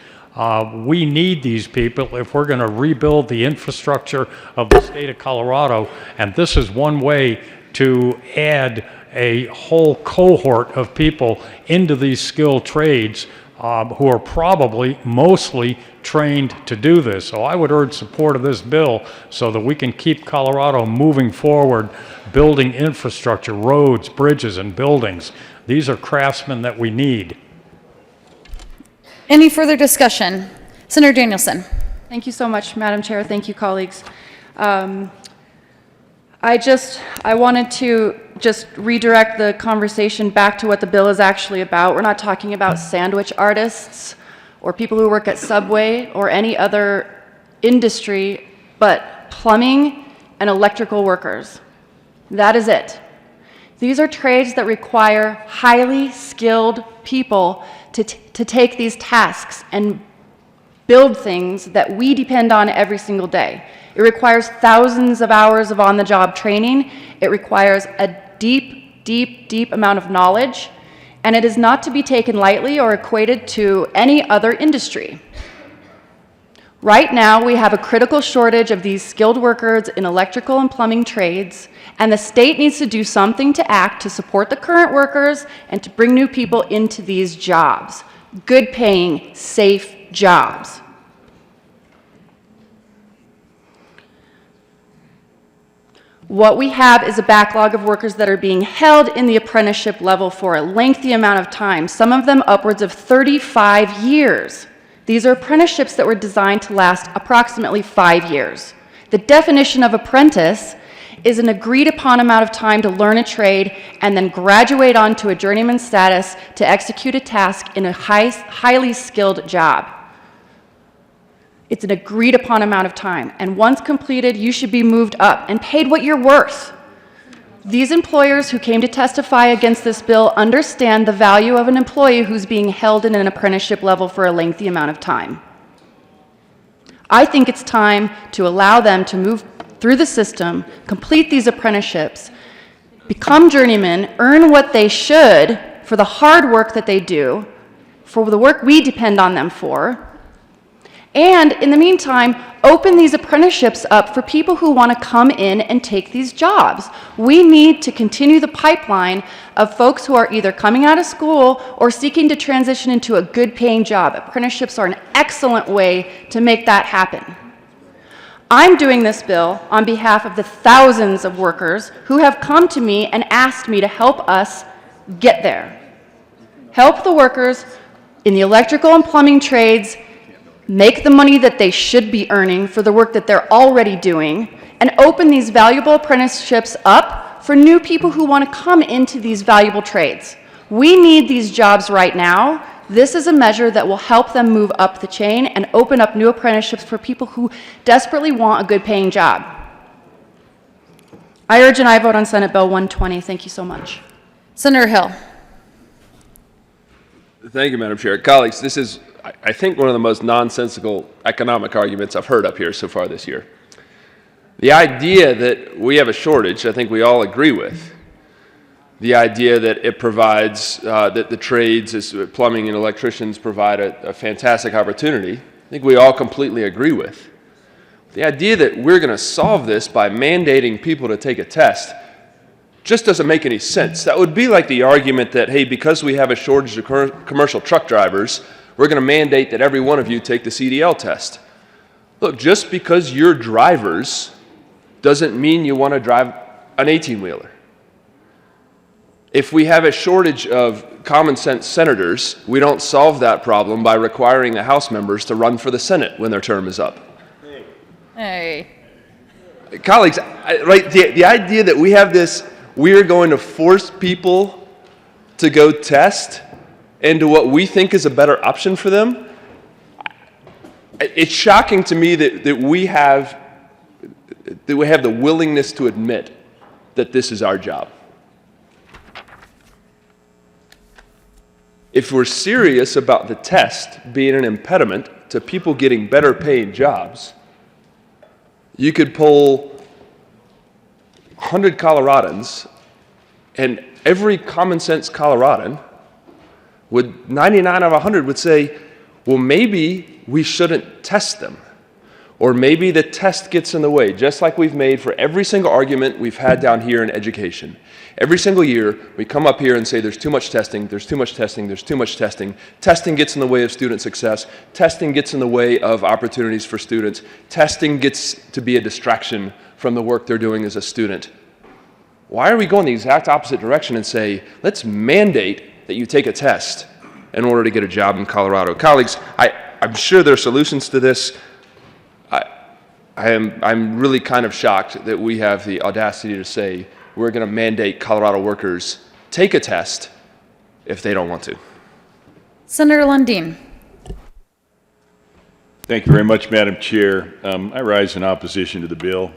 We need these people if we're going to rebuild the infrastructure of the state of Colorado, and this is one way to add a whole cohort of people into these skilled trades who are probably mostly trained to do this. So I would urge support of this bill so that we can keep Colorado moving forward, building infrastructure, roads, bridges, and buildings. These are craftsmen that we need. Any further discussion? Senator Danielson. Thank you so much, Madam Chair. Thank you, colleagues. I wanted to just redirect the conversation back to what the bill is actually about. We're not talking about sandwich artists or people who work at Subway or any other industry, but plumbing and electrical workers. That is it. These are trades that require highly skilled people to take these tasks and build things that we depend on every single day. It requires thousands of hours of on-the-job training. It requires a deep amount of knowledge, and it is not to be taken lightly or equated to any other industry. Right now, we have a critical shortage of these skilled workers in electrical and plumbing trades, and the state needs to do something to act to support the current workers and to bring new people into these jobs. Good paying, safe jobs. What we have is a backlog of workers that are being held in the apprenticeship level for a lengthy amount of time, some of them upwards of 35 years. These are apprenticeships that were designed to last approximately 5 years. The definition of apprentice is an agreed upon amount of time to learn a trade and then graduate onto a journeyman status to execute a task in a highly skilled job. It's an agreed upon amount of time, and once completed, you should be moved up and paid what you're worth. These employers who came to testify against this bill understand the value of an employee who's being held in an apprenticeship level for a lengthy amount of time. I think it's time to allow them to move through the system, complete these apprenticeships, become journeymen, earn what they should for the hard work that they do, for the work we depend on them for, and in the meantime, open these apprenticeships up for people who want to come in and take these jobs. We need to continue the pipeline of folks who are either coming out of school or seeking to transition into a good paying job. Apprenticeships are an excellent way to make that happen. I'm doing this bill on behalf of the thousands of workers who have come to me and asked me to help us get there. Help the workers in the electrical and plumbing trades make the money that they should be earning for the work that they're already doing, and open these valuable apprenticeships up for new people who want to come into these valuable trades. We need these jobs right now. This is a measure that will help them move up the chain and open up new apprenticeships for people who desperately want a good paying job. I urge an aye vote on Senate Bill 120. Thank you so much. Senator Hill. Thank you, Madam Chair. Colleagues, this is, I think, one of the most nonsensical economic arguments I've heard up here so far this year. The idea that we have a shortage, I think we all agree with. The idea that it provides, that the trades, as plumbing and electricians, provide a fantastic opportunity, I think we all completely agree with. The idea that we're going to solve this by mandating people to take a test just doesn't make any sense. That would be like the argument that, hey, because we have a shortage of commercial truck drivers, we're going to mandate that every one of you take the CDL test. Look, just because you're drivers doesn't mean you want to drive an 18-wheeler. If we have a shortage of common sense senators, we don't solve that problem by requiring the House members to run for the Senate when their term is up. Hey. Colleagues, right, the idea that we have this, we're going to force people to go test into what we think is a better option for them, it's shocking to me that we have the willingness to admit that this is our job. If we're serious about the test being an impediment to people getting better paying jobs, you could poll 100 Coloradans, and every common sense Coloradan would, 99 out of 100 would say, well, maybe we shouldn't test them. Or maybe the test gets in the way, just like we've made for every single argument we've had down here in education. Every single year, we come up here and say there's too much testing, there's too much testing, there's too much testing. Testing gets in the way of student success. Testing gets in the way of opportunities for students. Testing gets to be a distraction from the work they're doing as a student. Why are we going the exact opposite direction and say, let's mandate that you take a test in order to get a job in Colorado? Colleagues, I'm sure there are solutions to this. I'm really kind of shocked that we have the audacity to say we're going to mandate Colorado workers take a test if they don't want to. Senator Lundin. Thank you very much, Madam Chair. I rise in opposition to the bill.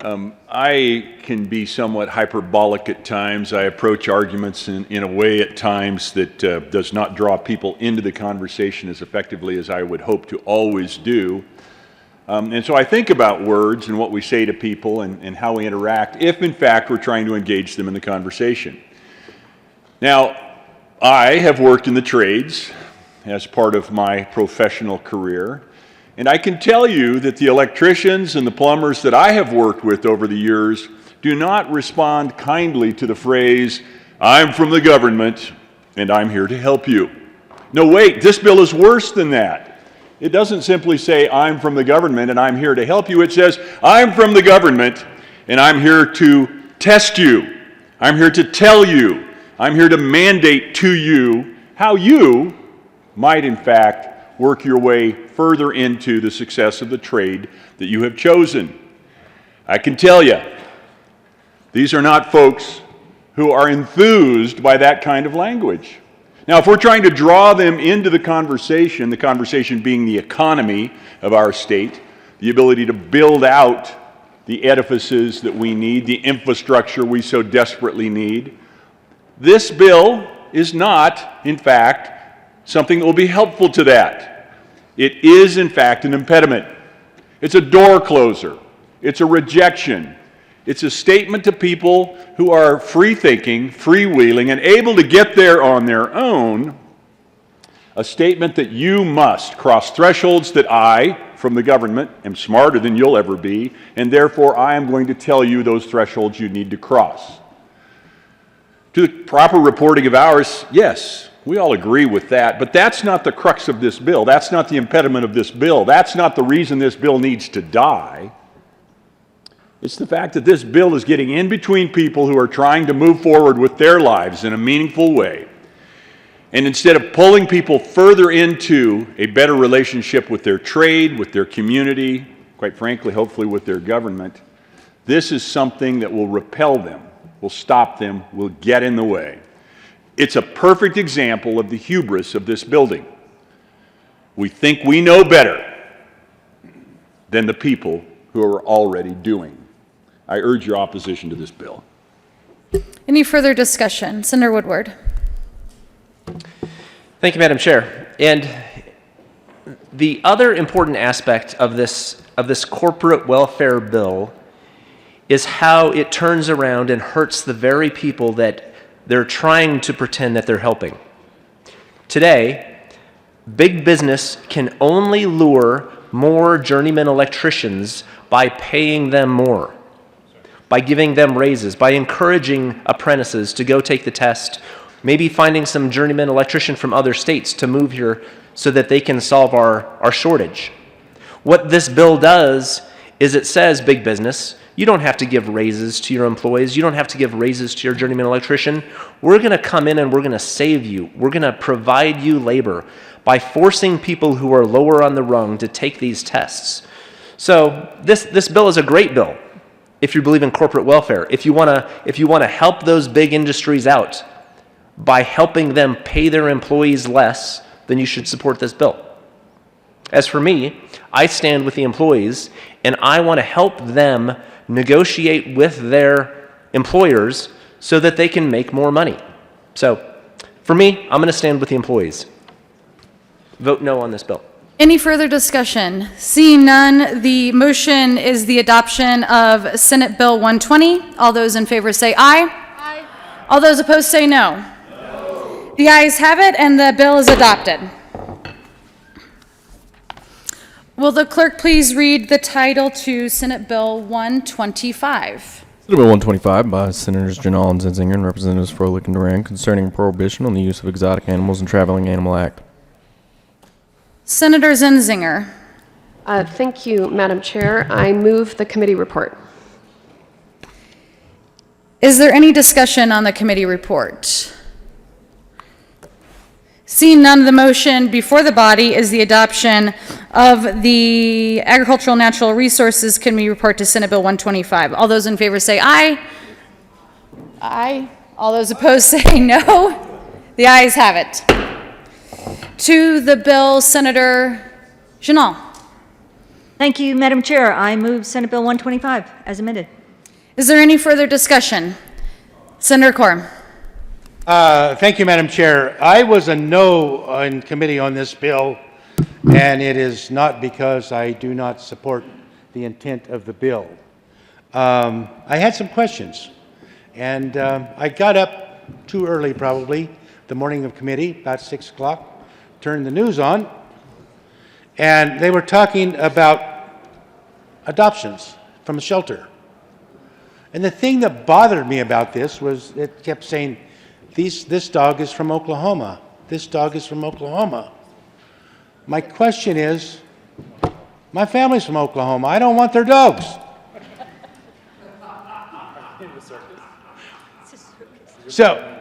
I can be somewhat hyperbolic at times. I approach arguments in a way at times that does not draw people into the conversation as effectively as I would hope to always do. And so I think about words and what we say to people and how we interact if, in fact, we're trying to engage them in the conversation. Now, I have worked in the trades as part of my professional career, and I can tell you that the electricians and the plumbers that I have worked with over the years do not respond kindly to the phrase, "I'm from the government and I'm here to help you." No, wait, this bill is worse than that. It doesn't simply say, "I'm from the government and I'm here to help you." It says, "I'm from the government and I'm here to test you. I'm here to tell you. I'm here to mandate to you how you might, in fact, work your way further into the success of the trade that you have chosen." I can tell you, these are not folks who are enthused by that kind of language. Now, if we're trying to draw them into the conversation being the economy of our state, the ability to build out the edifices that we need, the infrastructure we so desperately need, this bill is not, in fact, something that will be helpful to that. It is, in fact, an impediment. It's a door closer. It's a rejection. It's a statement to people who are free-thinking, freewheeling, and able to get there on their own, a statement that you must cross thresholds that I, from the government, am smarter than you'll ever be, and therefore I am going to tell you those thresholds you need to cross. To the proper reporting of hours, yes, we all agree with that, but that's not the crux of this bill. That's not the impediment of this bill. That's not the reason this bill needs to die. It's the fact that this bill is getting in between people who are trying to move forward with their lives in a meaningful way. And instead of pulling people further into a better relationship with their trade, with their community, quite frankly, hopefully with their government, this is something that will repel them, will stop them, will get in the way. It's a perfect example of the hubris of this building. We think we know better than the people who are already doing. I urge your opposition to this bill. Any further discussion? Senator Woodward. Thank you, Madam Chair. And the other important aspect of this corporate welfare bill is how it turns around and hurts the very people that they're trying to pretend that they're helping. Today, big business can only lure more journeyman electricians by paying them more, by giving them raises, by encouraging apprentices to go take the test, maybe finding some journeyman electrician from other states to move here so that they can solve our shortage. What this bill does is it says big business, you don't have to give raises to your employees. You don't have to give raises to your journeyman electrician. We're going to come in and we're going to save you. We're going to provide you labor by forcing people who are lower on the rung to take these tests. So this bill is a great bill if you believe in corporate welfare. If you want to help those big industries out by helping them pay their employees less, then you should support this bill. As for me, I stand with the employees and I want to help them negotiate with their employers so that they can make more money. So for me, I'm going to stand with the employees. Vote no on this bill. Any further discussion? Seeing none, the motion is the adoption of Senate Bill 120. All those in favor say aye. Aye. All those opposed say no. No. The ayes have it, and the bill is adopted. Will the clerk please read the title to Senate Bill 125? Senate Bill 125 by Senators Janal and Zenzinger and Representatives Froelich and Duran concerning prohibition on the use of exotic animals and Traveling Animal Act. Senator Zenzinger. Thank you, Madam Chair. I move the committee report. Is there any discussion on the committee report? Seeing none, the motion before the body is the adoption of the Agricultural and Natural Resources Committee report to Senate Bill 125. All those in favor say aye. Aye. All those opposed say no. The ayes have it. To the bill, Senator Janal. Thank you, Madam Chair. I move Senate Bill 125 as amended. Is there any further discussion? Senator Quorum. Thank you, Madam Chair. I was a no in committee on this bill, and it is not because I do not support the intent of the bill. I had some questions, and I got up too early probably the morning of committee, about 6 o'clock, turned the news on, and they were talking about adoptions from a shelter. And the thing that bothered me about this was it kept saying, this dog is from Oklahoma. This dog is from Oklahoma. My question is, my family's from Oklahoma. I don't want their dogs. So,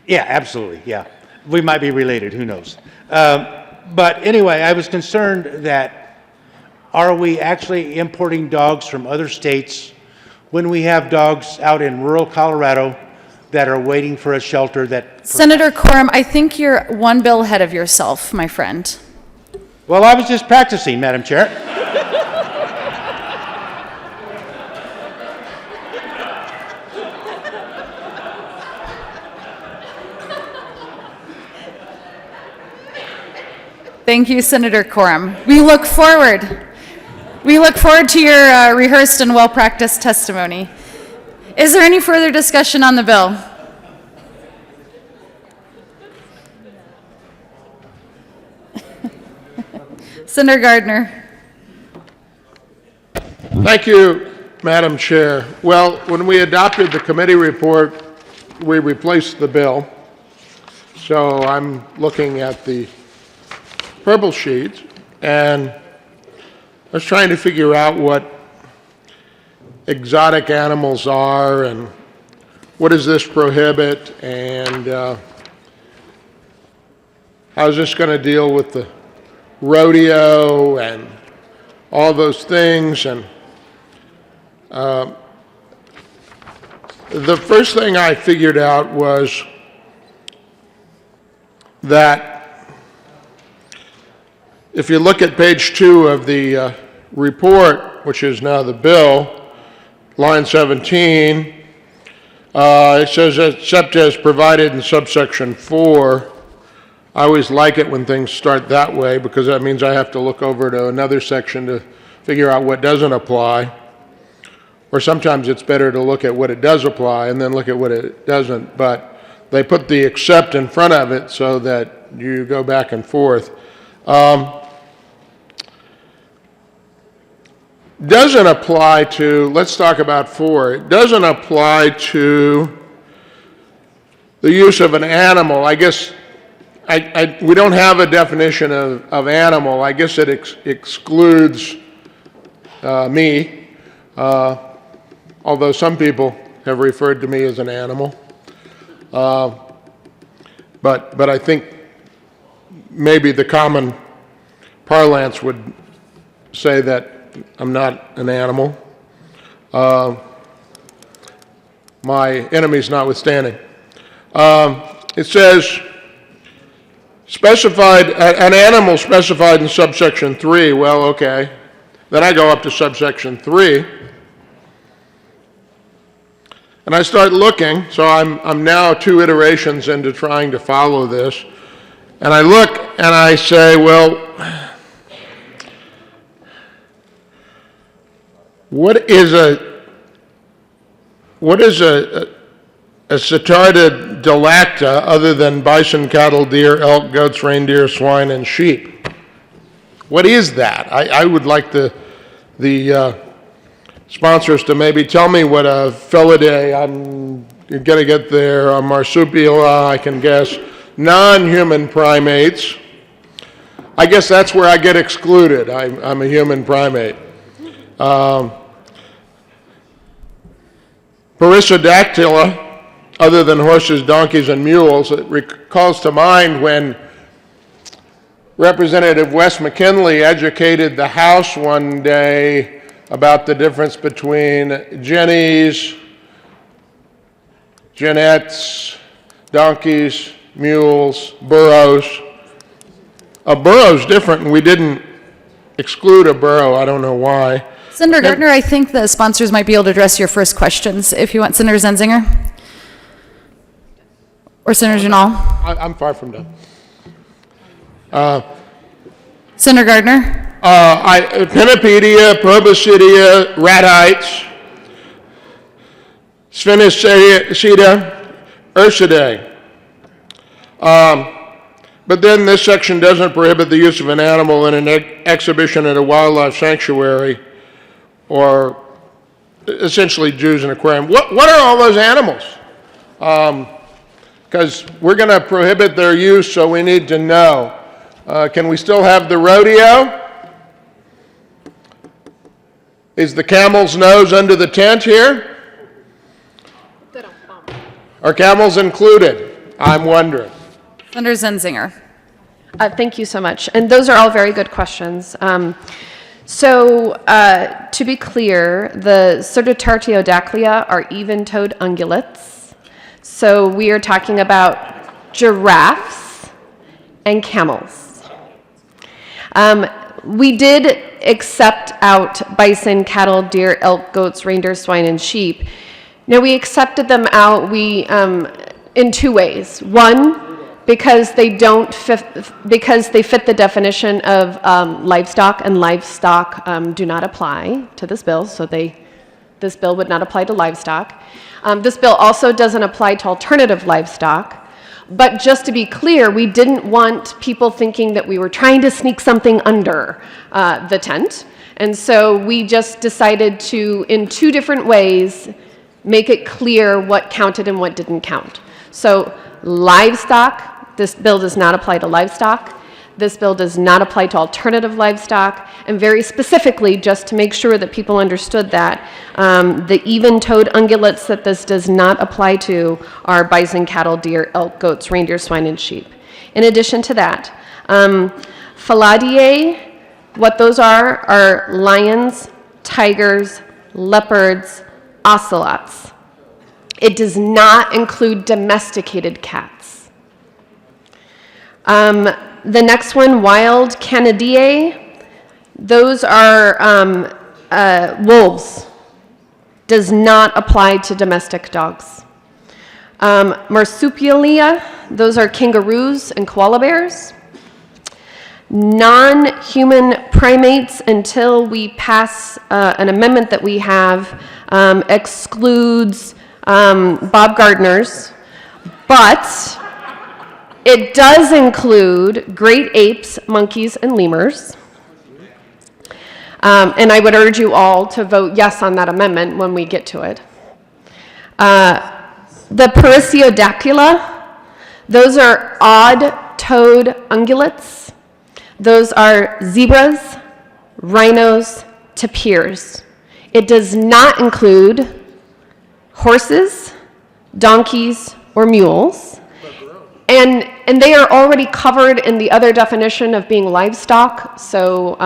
yeah, absolutely, yeah. We might be related, who knows. But anyway, I was concerned that are we actually importing dogs from other states when we have dogs out in rural Colorado that are waiting for a shelter that... Senator Quorum, I think you're one bill ahead of yourself, my friend. Well, I was just practicing, Madam Chair. Thank you, Senator Quorum. We look forward to your rehearsed and well-practiced testimony. Is there any further discussion on the bill? Senator Gardner. Thank you, Madam Chair. Well, when we adopted the committee report, we replaced the bill. So I'm looking at the purple sheet, and I was trying to figure out what exotic animals are and what does this prohibit, and how is this going to deal with the rodeo and all those things. And the first thing I figured out was that if you look at page 2 of the report, which is now the bill, line 17, it says, except as provided in subsection 4. I always like it when things start that way because that means I have to look over to another section to figure out what doesn't apply. Or sometimes it's better to look at what it does apply and then look at what it doesn't. But they put the except in front of it so that you go back and forth. Doesn't apply to, let's talk about 4. It doesn't apply to the use of an animal. I guess we don't have a definition of animal. I guess it excludes me, although some people have referred to me as an animal. But I think maybe the common parlance would say that I'm not an animal. My enemies notwithstanding. It says, specified, an animal specified in subsection 3, well, okay. Then I go up to subsection 3, and I start looking, so I'm now 2 iterations into trying to follow this, and I look and I say, well, what is a Cetarda delacta other than bison, cattle, deer, elk, goats, reindeer, swine, and sheep? What is that? I would like the sponsors to maybe tell me what a Felidae, I'm going to get there, a Marsupilami, I can guess, non-human primates. I guess that's where I get excluded. I'm a human primate. Perissodactyla, other than horses, donkeys, and mules. It recalls to mind when Representative Wes McKinley educated the House one day about the difference between jennies, jennettes, donkeys, mules, burros. A burro's different, and we didn't exclude a burro. I don't know why. Senator Gardner, I think the sponsors might be able to address your first questions if you want. Senator Zenzinger? Or Senator Janal? I'm far from done. Senator Gardner? Pinnipedia, Proboscidea, ratites, Sphenacida, Ursidae. But then this section doesn't prohibit the use of an animal in an exhibition at a wildlife sanctuary or essentially zoos and aquarium. What are all those animals? Because we're going to prohibit their use, so we need to know. Can we still have the rodeo? Is the camel's nose under the tent here? Are camels included? I'm wondering. Senator Zenzinger? Thank you so much. And those are all very good questions. To be clear, the Certotartiodaclea are even-toed ungulates. So we are talking about giraffes and camels. We did accept out bison, cattle, deer, elk, goats, reindeer, swine, and sheep. Now, we accepted them out in 2 ways. One, because they fit the definition of livestock, and livestock do not apply to this bill, so this bill would not apply to livestock. This bill also doesn't apply to alternative livestock. But just to be clear, we didn't want people thinking that we were trying to sneak something under the tent. And so we just decided to, in 2 different ways, make it clear what counted and what didn't count. So livestock, this bill does not apply to livestock. This bill does not apply to alternative livestock. And very specifically, just to make sure that people understood that, the even-toed ungulates that this does not apply to are bison, cattle, deer, elk, goats, reindeer, swine, and sheep. In addition to that, Felidae, what those are lions, tigers, leopards, ocelots. It does not include domesticated cats. The next one, wild Canidae, those are wolves. Does not apply to domestic dogs. Marsupialia, those are kangaroos and koala bears. Non-human primates, until we pass an amendment that we have, excludes Bob Gardner's, but it does include great apes, monkeys, and lemurs. And I would urge you all to vote yes on that amendment when we get to it. The Perissodactyla, those are odd-toed ungulates. Those are zebras, rhinos, to peers. It does not include horses, donkeys, or mules. And they are already covered in the other definition of being livestock, so,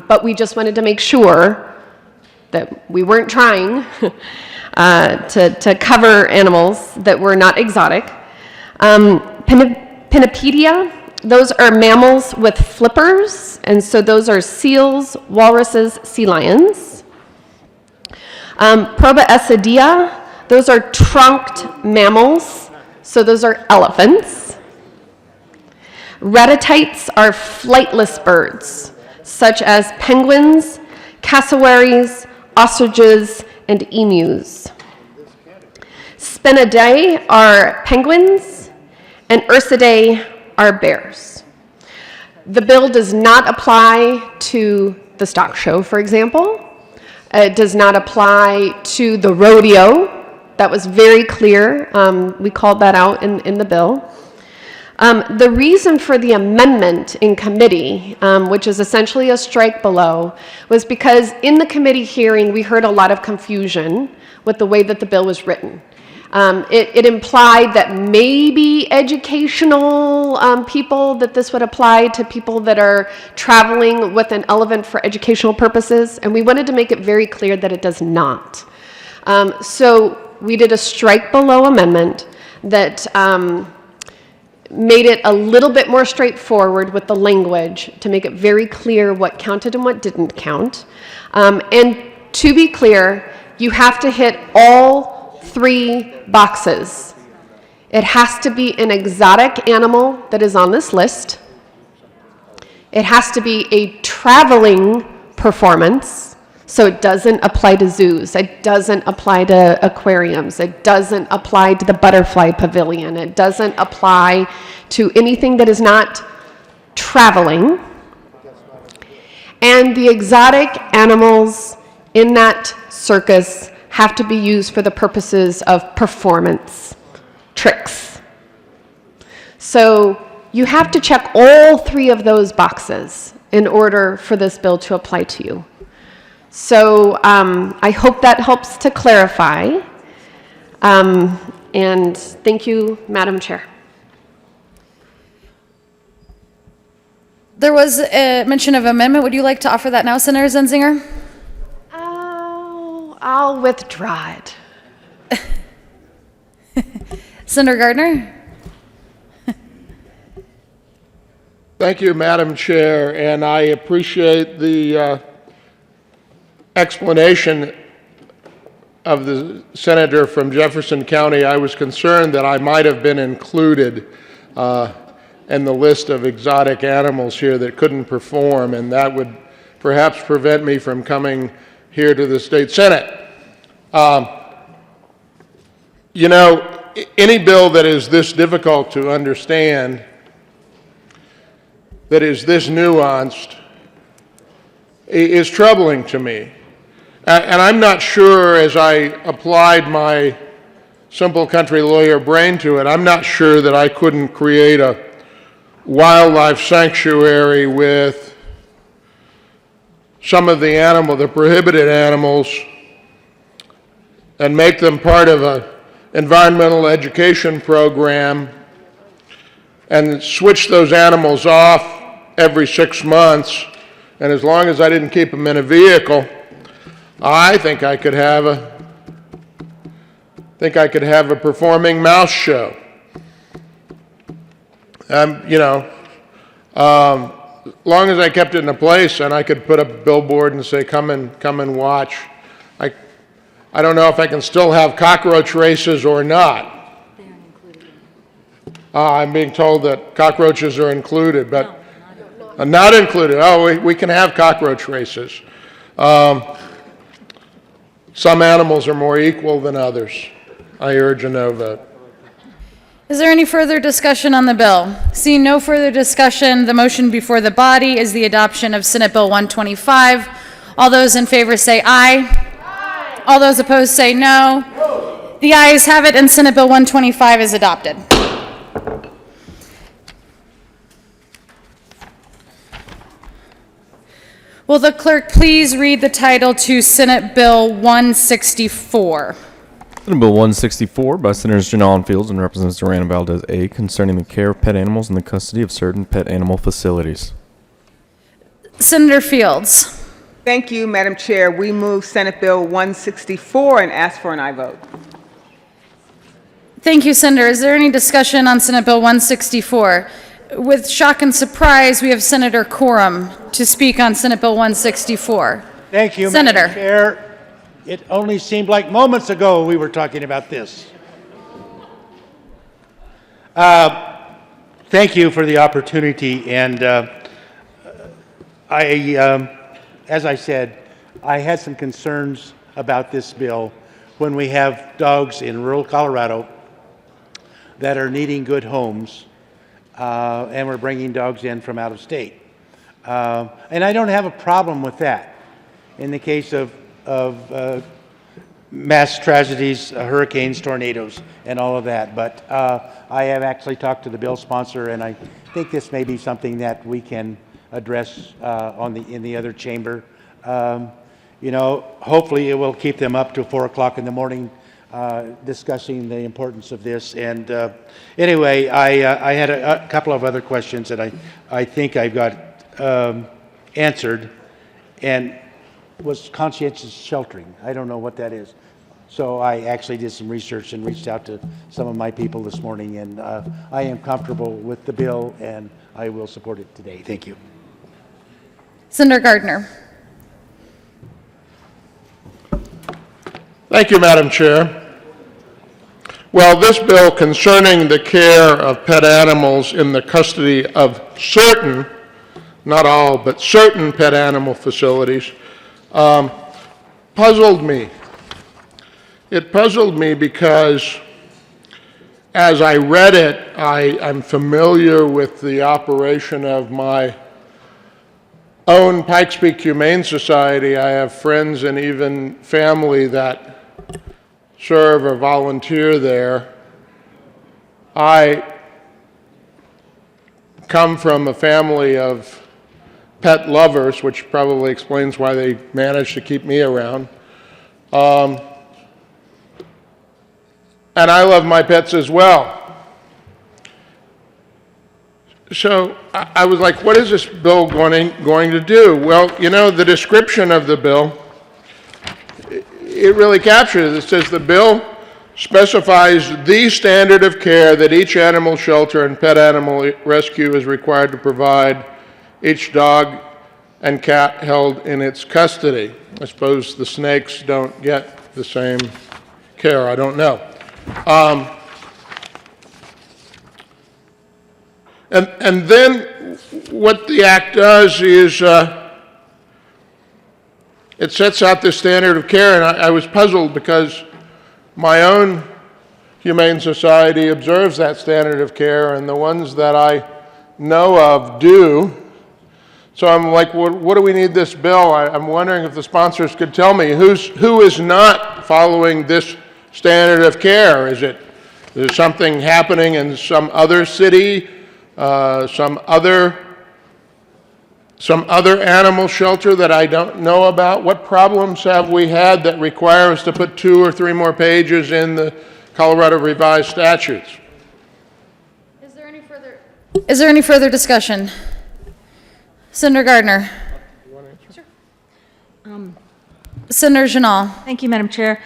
but we just wanted to make sure that we weren't trying to cover animals that were not exotic. Pinnipedia, those are mammals with flippers, and so those are seals, walruses, sea lions. Proboscidea, those are trunked mammals, so those are elephants. Ratatites are flightless birds, such as penguins, cassowaries, ostriches, and emus. Spinidae are penguins, and Ursidae are bears. The bill does not apply to the stock show, for example. It does not apply to the rodeo. That was very clear. We called that out in the bill. The reason for the amendment in committee, which is essentially a strike below, was because in the committee hearing, we heard a lot of confusion with the way that the bill was written. It implied that maybe educational people, that this would apply to people that are traveling with an elephant for educational purposes, and we wanted to make it very clear that it does not. So we did a strike below amendment that made it a little bit more straightforward with the language to make it very clear what counted and what didn't count. And to be clear, you have to hit all 3 boxes. It has to be an exotic animal that is on this list. It has to be a traveling performance, so it doesn't apply to zoos. It doesn't apply to aquariums. It doesn't apply to the butterfly pavilion. It doesn't apply to anything that is not traveling. And the exotic animals in that circus have to be used for the purposes of performance, tricks. So you have to check all 3 of those boxes in order for this bill to apply to you. So I hope that helps to clarify. And thank you, Madam Chair. There was a mention of amendment. Would you like to offer that now, Senator Zenzinger? I'll withdraw it. Senator Gardner? Thank you, Madam Chair, and I appreciate the explanation of the senator from Jefferson County. I was concerned that I might have been included in the list of exotic animals here that couldn't perform, and that would perhaps prevent me from coming here to the state senate. You know, any bill that is this difficult to understand, that is this nuanced, is troubling to me. And I'm not sure, as I applied my simple country lawyer brain to it, I'm not sure that I couldn't create a wildlife sanctuary with some of the prohibited animals, and make them part of an environmental education program, and switch those animals off every 6 months. And as long as I didn't keep them in a vehicle, I think I could have a performing mouse show. Long as I kept it in a place and I could put up a billboard and say, come and watch. I don't know if I can still have cockroach races or not. I'm being told that cockroaches are included, but not included. Oh, we can have cockroach races. Some animals are more equal than others. I urge a no vote. Is there any further discussion on the bill? Seeing no further discussion, the motion before the body is the adoption of Senate Bill 125. All those in favor say aye. Aye. All those opposed say no. No. The ayes have it, and Senate Bill 125 is adopted. Will the clerk please read the title to Senate Bill 164? Senate Bill 164 by Senators Janal and Fields and Representative Duran and Valdez A. concerning the care of pet animals in the custody of certain pet animal facilities. Senator Fields. Thank you, Madam Chair. We move Senate Bill 164 and ask for an aye vote. Thank you, Senator. Is there any discussion on Senate Bill 164? With shock and surprise, we have Senator Quorum to speak on Senate Bill 164. Thank you, Senator. Madam Chair. It only seemed like moments ago we were talking about this. Thank you for the opportunity, and as I said, I had some concerns about this bill when we have dogs in rural Colorado that are needing good homes, and we're bringing dogs in from out of state. And I don't have a problem with that in the case of mass tragedies, hurricanes, tornadoes, and all of that. But I have actually talked to the bill sponsor, and I think this may be something that we can address in the other chamber. You know, hopefully it will keep them up to 4 o'clock in the morning discussing the importance of this. And anyway, I had a couple of other questions that I think I've got answered, and was conscientious sheltering. I don't know what that is. So I actually did some research and reached out to some of my people this morning, and I am comfortable with the bill, and I will support it today. Thank you. Senator Gardner. Thank you, Madam Chair. Well, this bill concerning the care of pet animals in the custody of certain, not all, but certain pet animal facilities, puzzled me. It puzzled me because as I read it, I'm familiar with the operation of my own Pikes Peak Humane Society. I have friends and even family that serve or volunteer there. I come from a family of pet lovers, which probably explains why they managed to keep me around. And I love my pets as well. So I was like, what is this bill going to do? Well, you know, the description of the bill, it really captures it. It says the bill specifies the standard of care that each animal shelter and pet animal rescue is required to provide each dog and cat held in its custody. I suppose the snakes don't get the same care. I don't know. And then what the act does is it sets out the standard of care, and I was puzzled because my own Humane Society observes that standard of care, and the ones that I know of do. So I'm like, what do we need this bill? I'm wondering if the sponsors could tell me who is not following this standard of care. Is there something happening in some other city, some other animal shelter that I don't know about? What problems have we had that require us to put 2 or 3 more pages in the Colorado Revised Statutes? Is there any further discussion? Senator Gardner. Senator Janal. Thank you, Madam Chair.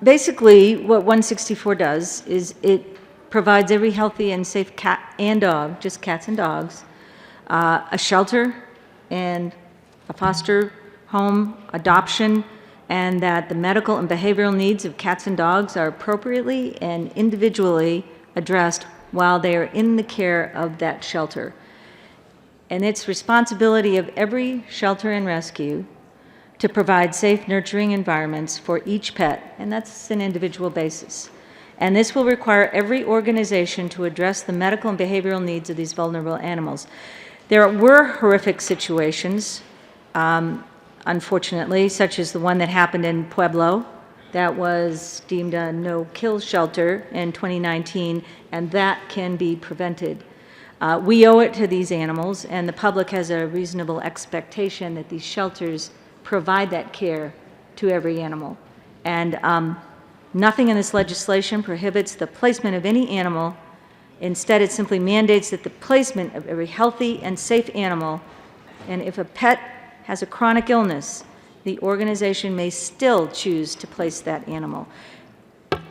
Basically, what 164 does is it provides every healthy and safe cat and dog, just cats and dogs, a shelter and a foster home, adoption, and that the medical and behavioral needs of cats and dogs are appropriately and individually addressed while they are in the care of that shelter. And it's responsibility of every shelter and rescue to provide safe, nurturing environments for each pet, and that's an individual basis. And this will require every organization to address the medical and behavioral needs of these vulnerable animals. There were horrific situations, unfortunately, such as the one that happened in Pueblo that was deemed a no-kill shelter in 2019, and that can be prevented. We owe it to these animals, and the public has a reasonable expectation that these shelters provide that care to every animal. And nothing in this legislation prohibits the placement of any animal. Instead, it simply mandates that the placement of every healthy and safe animal, and if a pet has a chronic illness, the organization may still choose to place that animal.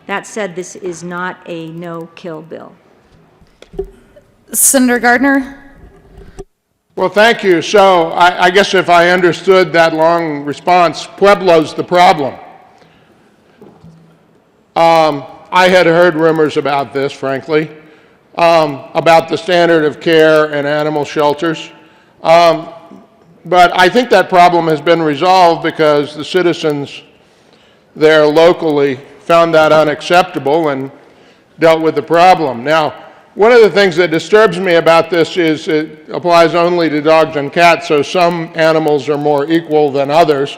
That said, this is not a no-kill bill. Senator Gardner? Well, thank you. So I guess if I understood that long response, Pueblo's the problem. I had heard rumors about this, frankly, about the standard of care in animal shelters. But I think that problem has been resolved because the citizens there locally found that unacceptable and dealt with the problem. Now, one of the things that disturbs me about this is it applies only to dogs and cats, so some animals are more equal than others.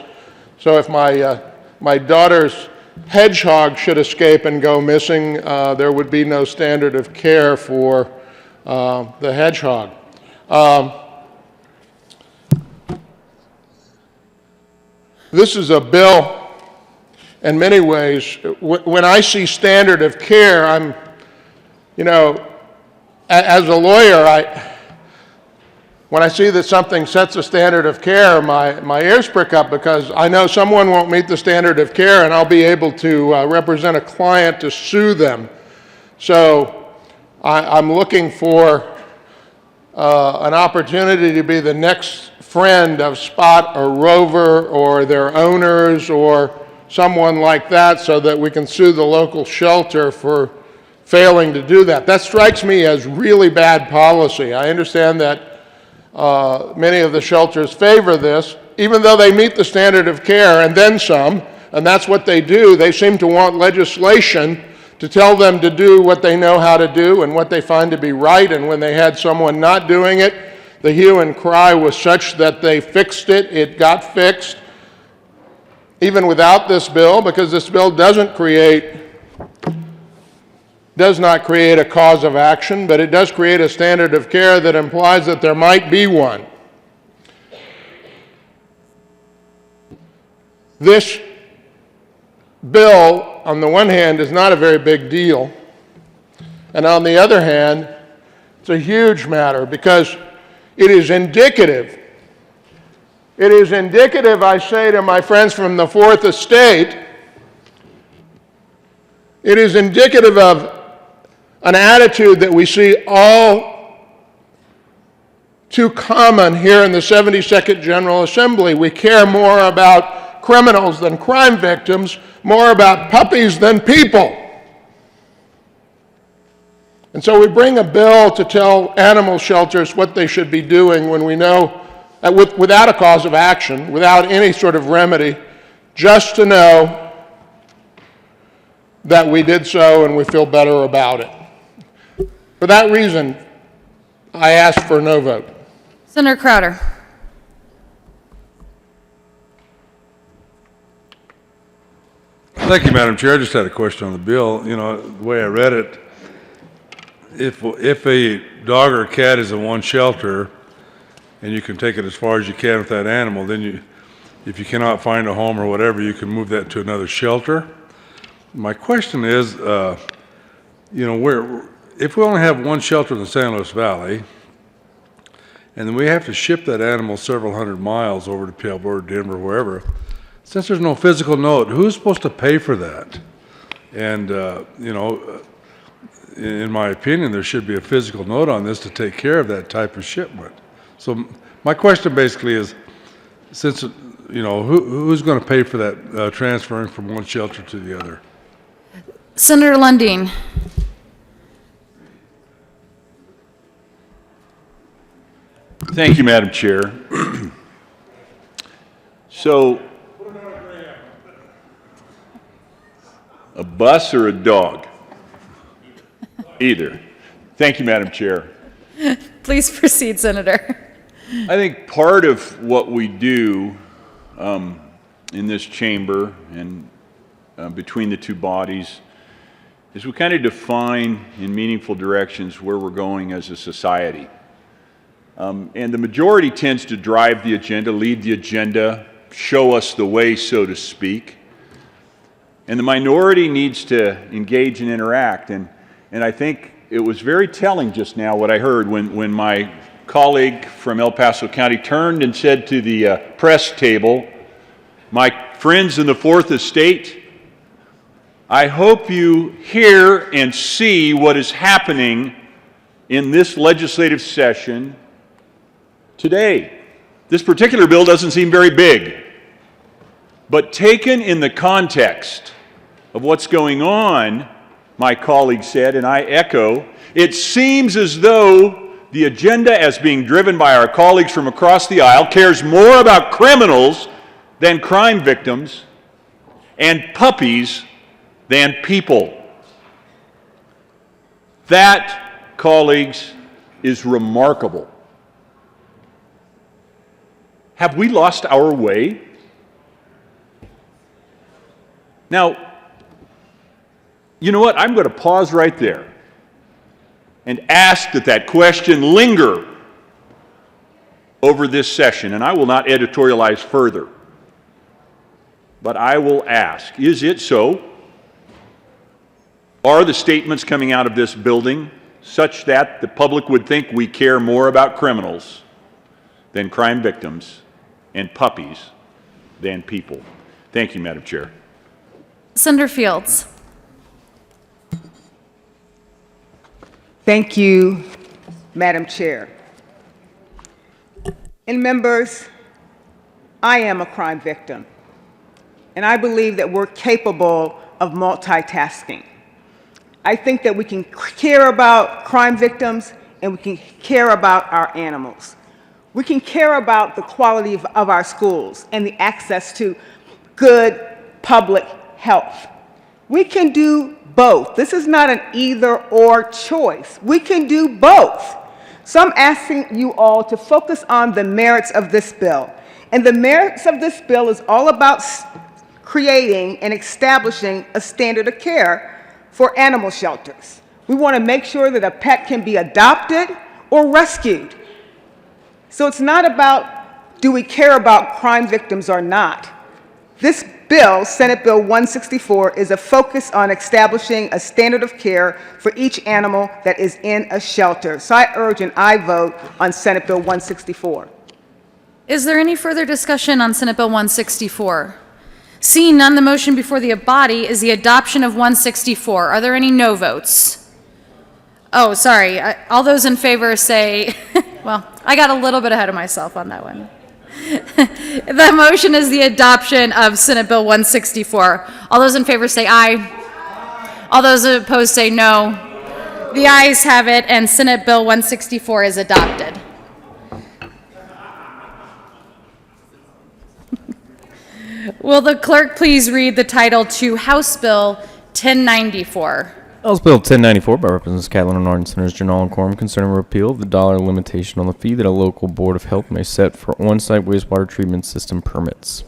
So if my daughter's hedgehog should escape and go missing, there would be no standard of care for the hedgehog. This is a bill, in many ways, when I see standard of care, I'm, you know, as a lawyer, when I see that something sets a standard of care, my ears prick up because I know someone won't meet the standard of care and I'll be able to represent a client to sue them. So I'm looking for an opportunity to be the next friend of Spot or Rover or their owners or someone like that so that we can sue the local shelter for failing to do that. That strikes me as really bad policy. I understand that many of the shelters favor this, even though they meet the standard of care and then some, and that's what they do. They seem to want legislation to tell them to do what they know how to do and what they find to be right, and when they had someone not doing it, the hue and cry was such that they fixed it. It got fixed, even without this bill, because this bill does not create a cause of action, but it does create a standard of care that implies that there might be one. This bill, on the one hand, is not a very big deal, and on the other hand, it's a huge matter because it is indicative. It is indicative, I say to my friends from the Fourth Estate, it is indicative of an attitude that we see all too common here in the 72nd General Assembly. We care more about criminals than crime victims, more about puppies than people. And so we bring a bill to tell animal shelters what they should be doing when we know, without a cause of action, without any sort of remedy, just to know that we did so and we feel better about it. For that reason, I ask for no vote. Senator Crowder. Thank you, Madam Chair. I just had a question on the bill. You know, the way I read it, if a dog or a cat is in one shelter and you can take it as far as you can with that animal, then if you cannot find a home or whatever, you can move that to another shelter. My question is, you know, if we only have one shelter in the San Luis Valley, and then we have to ship that animal several hundred miles over to Pueblo or Denver, wherever, since there's no physical note, who's supposed to pay for that? And, you know, in my opinion, there should be a physical note on this to take care of that type of shipment. So my question basically is, since, you know, who's going to pay for that transferring from one shelter to the other? Senator Lundeen. Thank you, Madam Chair. So, a bus or a dog? Either. Thank you, Madam Chair. Please proceed, Senator. I think part of what we do in this chamber and between the two bodies as we kind of define in meaningful directions where we're going as a society. And the majority tends to drive the agenda, lead the agenda, show us the way, so to speak. And the minority needs to engage and interact. And I think it was very telling just now what I heard when my colleague from El Paso County turned and said to the press table, "My friends in the Fourth Estate, I hope you hear and see what is happening in this legislative session today." This particular bill doesn't seem very big, but taken in the context of what's going on, my colleague said, and I echo, it seems as though the agenda as being driven by our colleagues from across the aisle cares more about criminals than crime victims and puppies than people. That, colleagues, is remarkable. Have we lost our way? Now, you know what? I'm going to pause right there and ask that that question linger over this session, and I will not editorialize further. But I will ask, is it so? Are the statements coming out of this building such that the public would think we care more about criminals than crime victims and puppies than people? Thank you, Madam Chair. Senator Fields. Thank you, Madam Chair. And members, I am a crime victim, and I believe that we're capable of multitasking. I think that we can care about crime victims and we can care about our animals. We can care about the quality of our schools and the access to good public health. We can do both. This is not an either-or choice. We can do both. So I'm asking you all to focus on the merits of this bill. And the merits of this bill is all about creating and establishing a standard of care for animal shelters. We want to make sure that a pet can be adopted or rescued. So it's not about, do we care about crime victims or not? This bill, Senate Bill 164, is a focus on establishing a standard of care for each animal that is in a shelter. So I urge an aye vote on Senate Bill 164. Is there any further discussion on Senate Bill 164? Seeing none, the motion before the body is the adoption of 164. Are there any no votes? Oh, sorry. All those in favor say, well, I got a little bit ahead of myself on that one. The motion is the adoption of Senate Bill 164. All those in favor say aye. All those opposed say no. The ayes have it, and Senate Bill 164 is adopted. Will the clerk please read the title to House Bill 1094? House Bill 1094 by Representatives Catlin and Norton, Senators Janal and Quorum, concerning repeal of the dollar limitation on the fee that a local board of health may set for on-site wastewater treatment system permits.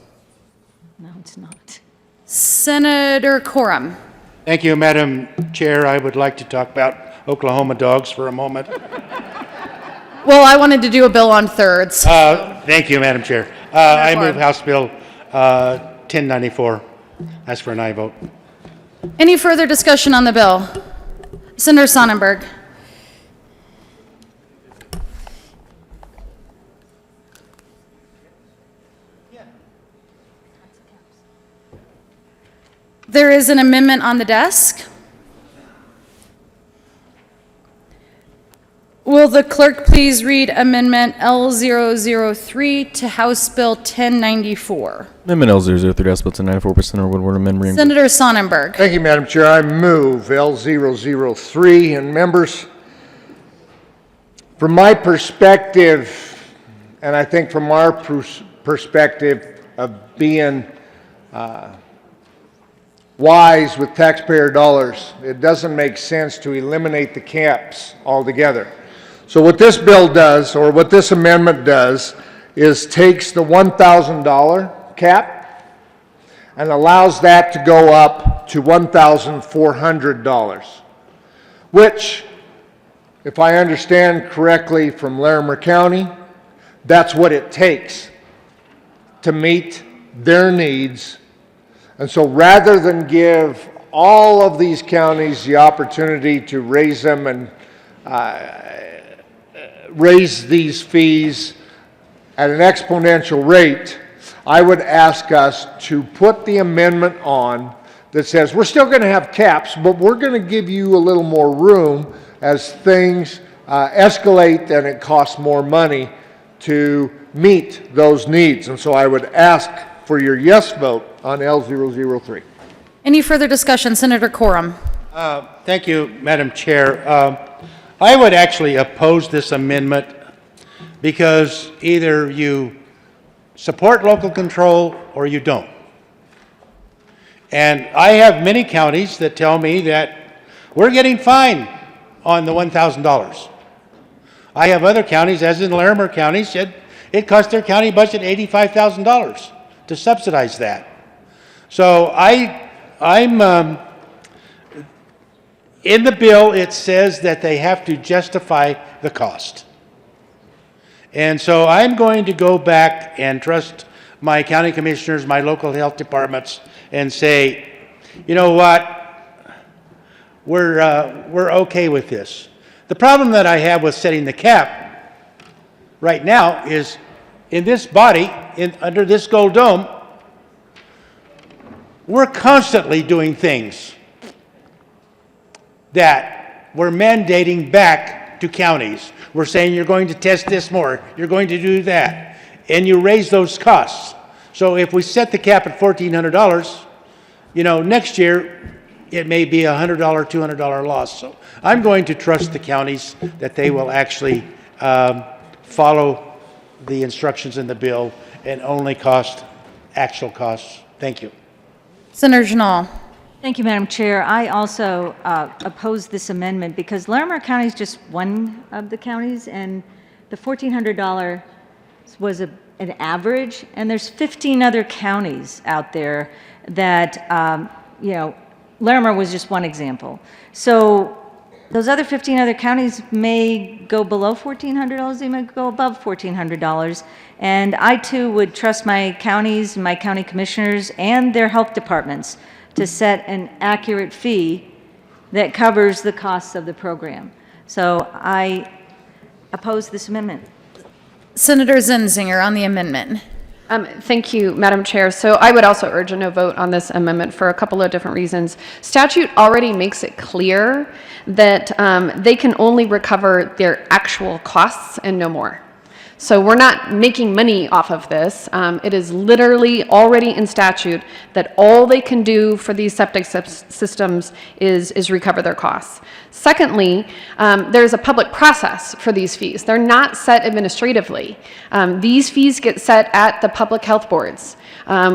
No, it's not. Senator Quorum. Thank you, Madam Chair. I would like to talk about Oklahoma dogs for a moment. Well, I wanted to do a bill on thirds. Thank you, Madam Chair. I move House Bill 1094. Ask for an aye vote. Any further discussion on the bill? Senator Sonnenberg. There is an amendment on the desk. Will the clerk please read Amendment L003 to House Bill 1094? Amendment L003, House Bill 1094 by Senator Woodward, amend Senator Sonnenberg. Thank you, Madam Chair. I move L003. And members, from my perspective, and I think from our perspective of being wise with taxpayer dollars, it doesn't make sense to eliminate the caps altogether. So what this bill does, or what this amendment does, is takes the $1,000 cap and allows that to go up to $1,400, which, if I understand correctly from Larimer County, that's what it takes to meet their needs. And so rather than give all of these counties the opportunity to raise them and raise these fees at an exponential rate, I would ask us to put the amendment on that says we're still going to have caps, but we're going to give you a little more room as things escalate and it costs more money to meet those needs. And so I would ask for your yes vote on L003. Any further discussion? Senator Quorum. Thank you, Madam Chair. I would actually oppose this amendment because either you support local control or you don't. And I have many counties that tell me that we're getting fined on the $1,000. I have other counties, as in Larimer County, said it cost their county budget $85,000 to subsidize that. So I'm in the bill, it says that they have to justify the cost. And so I'm going to go back and trust my county commissioners, my local health departments, and say, you know what, we're okay with this. The problem that I have with setting the cap right now is in this body, under this gold dome, we're constantly doing things that we're mandating back to counties. We're saying you're going to test this more, you're going to do that, and you raise those costs. So if we set the cap at $1,400, next year it may be a $100, $200 loss. So I'm going to trust the counties that they will actually follow the instructions in the bill and only cost actual costs. Thank you. Senator Janal. Thank you, Madam Chair. I also oppose this amendment because Larimer County is just one of the counties, and the $1,400 was an average, and there's 15 other counties out there that, Larimer was just one example. So those other 15 other counties may go below $1,400, they may go above $1,400, and I too would trust my counties, my county commissioners, and their health departments to set an accurate fee that covers the costs of the program. So I oppose this amendment. Senator Zenzinger on the amendment. Thank you, Madam Chair. So I would also urge a no vote on this amendment for a couple of different reasons. Statute already makes it clear that they can only recover their actual costs and no more. So we're not making money off of this. It is literally already in statute that all they can do for these septic systems is recover their costs. Secondly, there's a public process for these fees. They're not set administratively. These fees get set at the public health boards,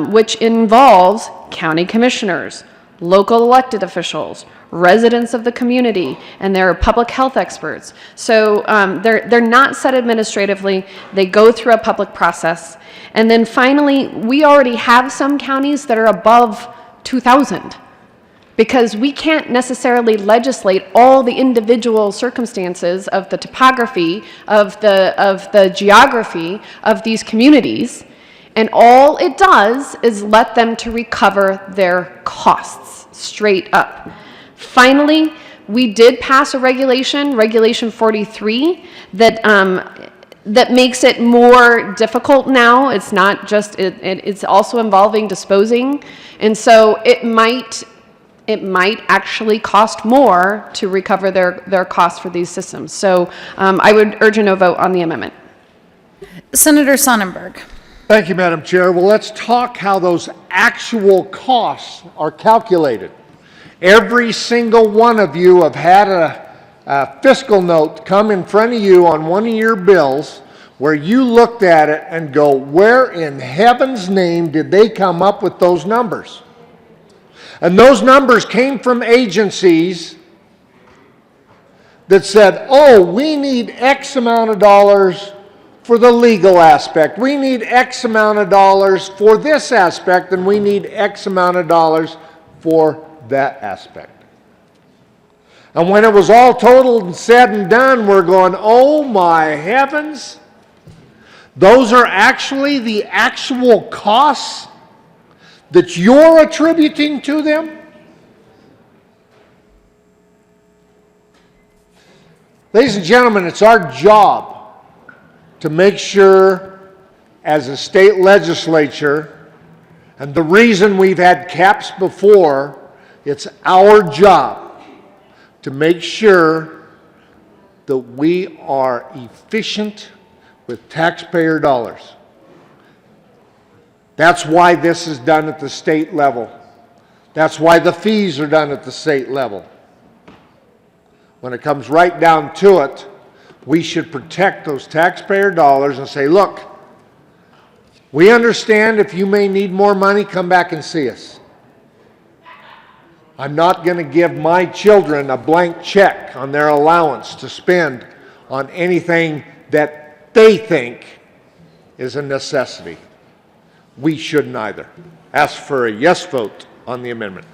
which involves county commissioners, local elected officials, residents of the community, and there are public health experts. So they're not set administratively. They go through a public process. And then finally, we already have some counties that are above 2,000 because we can't necessarily legislate all the individual circumstances of the topography, of the geography of these communities. And all it does is let them to recover their costs straight up. Finally, we did pass a regulation, Regulation 43, that makes it more difficult now. It's not just, it's also involving disposing. And so it might actually cost more to recover their costs for these systems. So I would urge a no vote on the amendment. Senator Sonnenberg. Thank you, Madam Chair. Well, let's talk how those actual costs are calculated. Every single one of you have had a fiscal note come in front of you on one of your bills where you looked at it and go, where in heaven's name did they come up with those numbers? And those numbers came from agencies that said, oh, we need X amount of dollars for the legal aspect. We need X amount of dollars for this aspect, and we need X amount of dollars for that aspect. And when it was all totaled and said and done, we're going, oh my heavens, those are actually the actual costs that you're attributing to them? Ladies and gentlemen, it's our job to make sure, as a state legislature, and the reason we've had caps before, it's our job to make sure that we are efficient with taxpayer dollars. That's why this is done at the state level. That's why the fees are done at the state level. When it comes right down to it, we should protect those taxpayer dollars and say, look, we understand if you may need more money, come back and see us. I'm not going to give my children a blank check on their allowance to spend on anything that they think is a necessity. We shouldn't either. Ask for a yes vote on the amendment.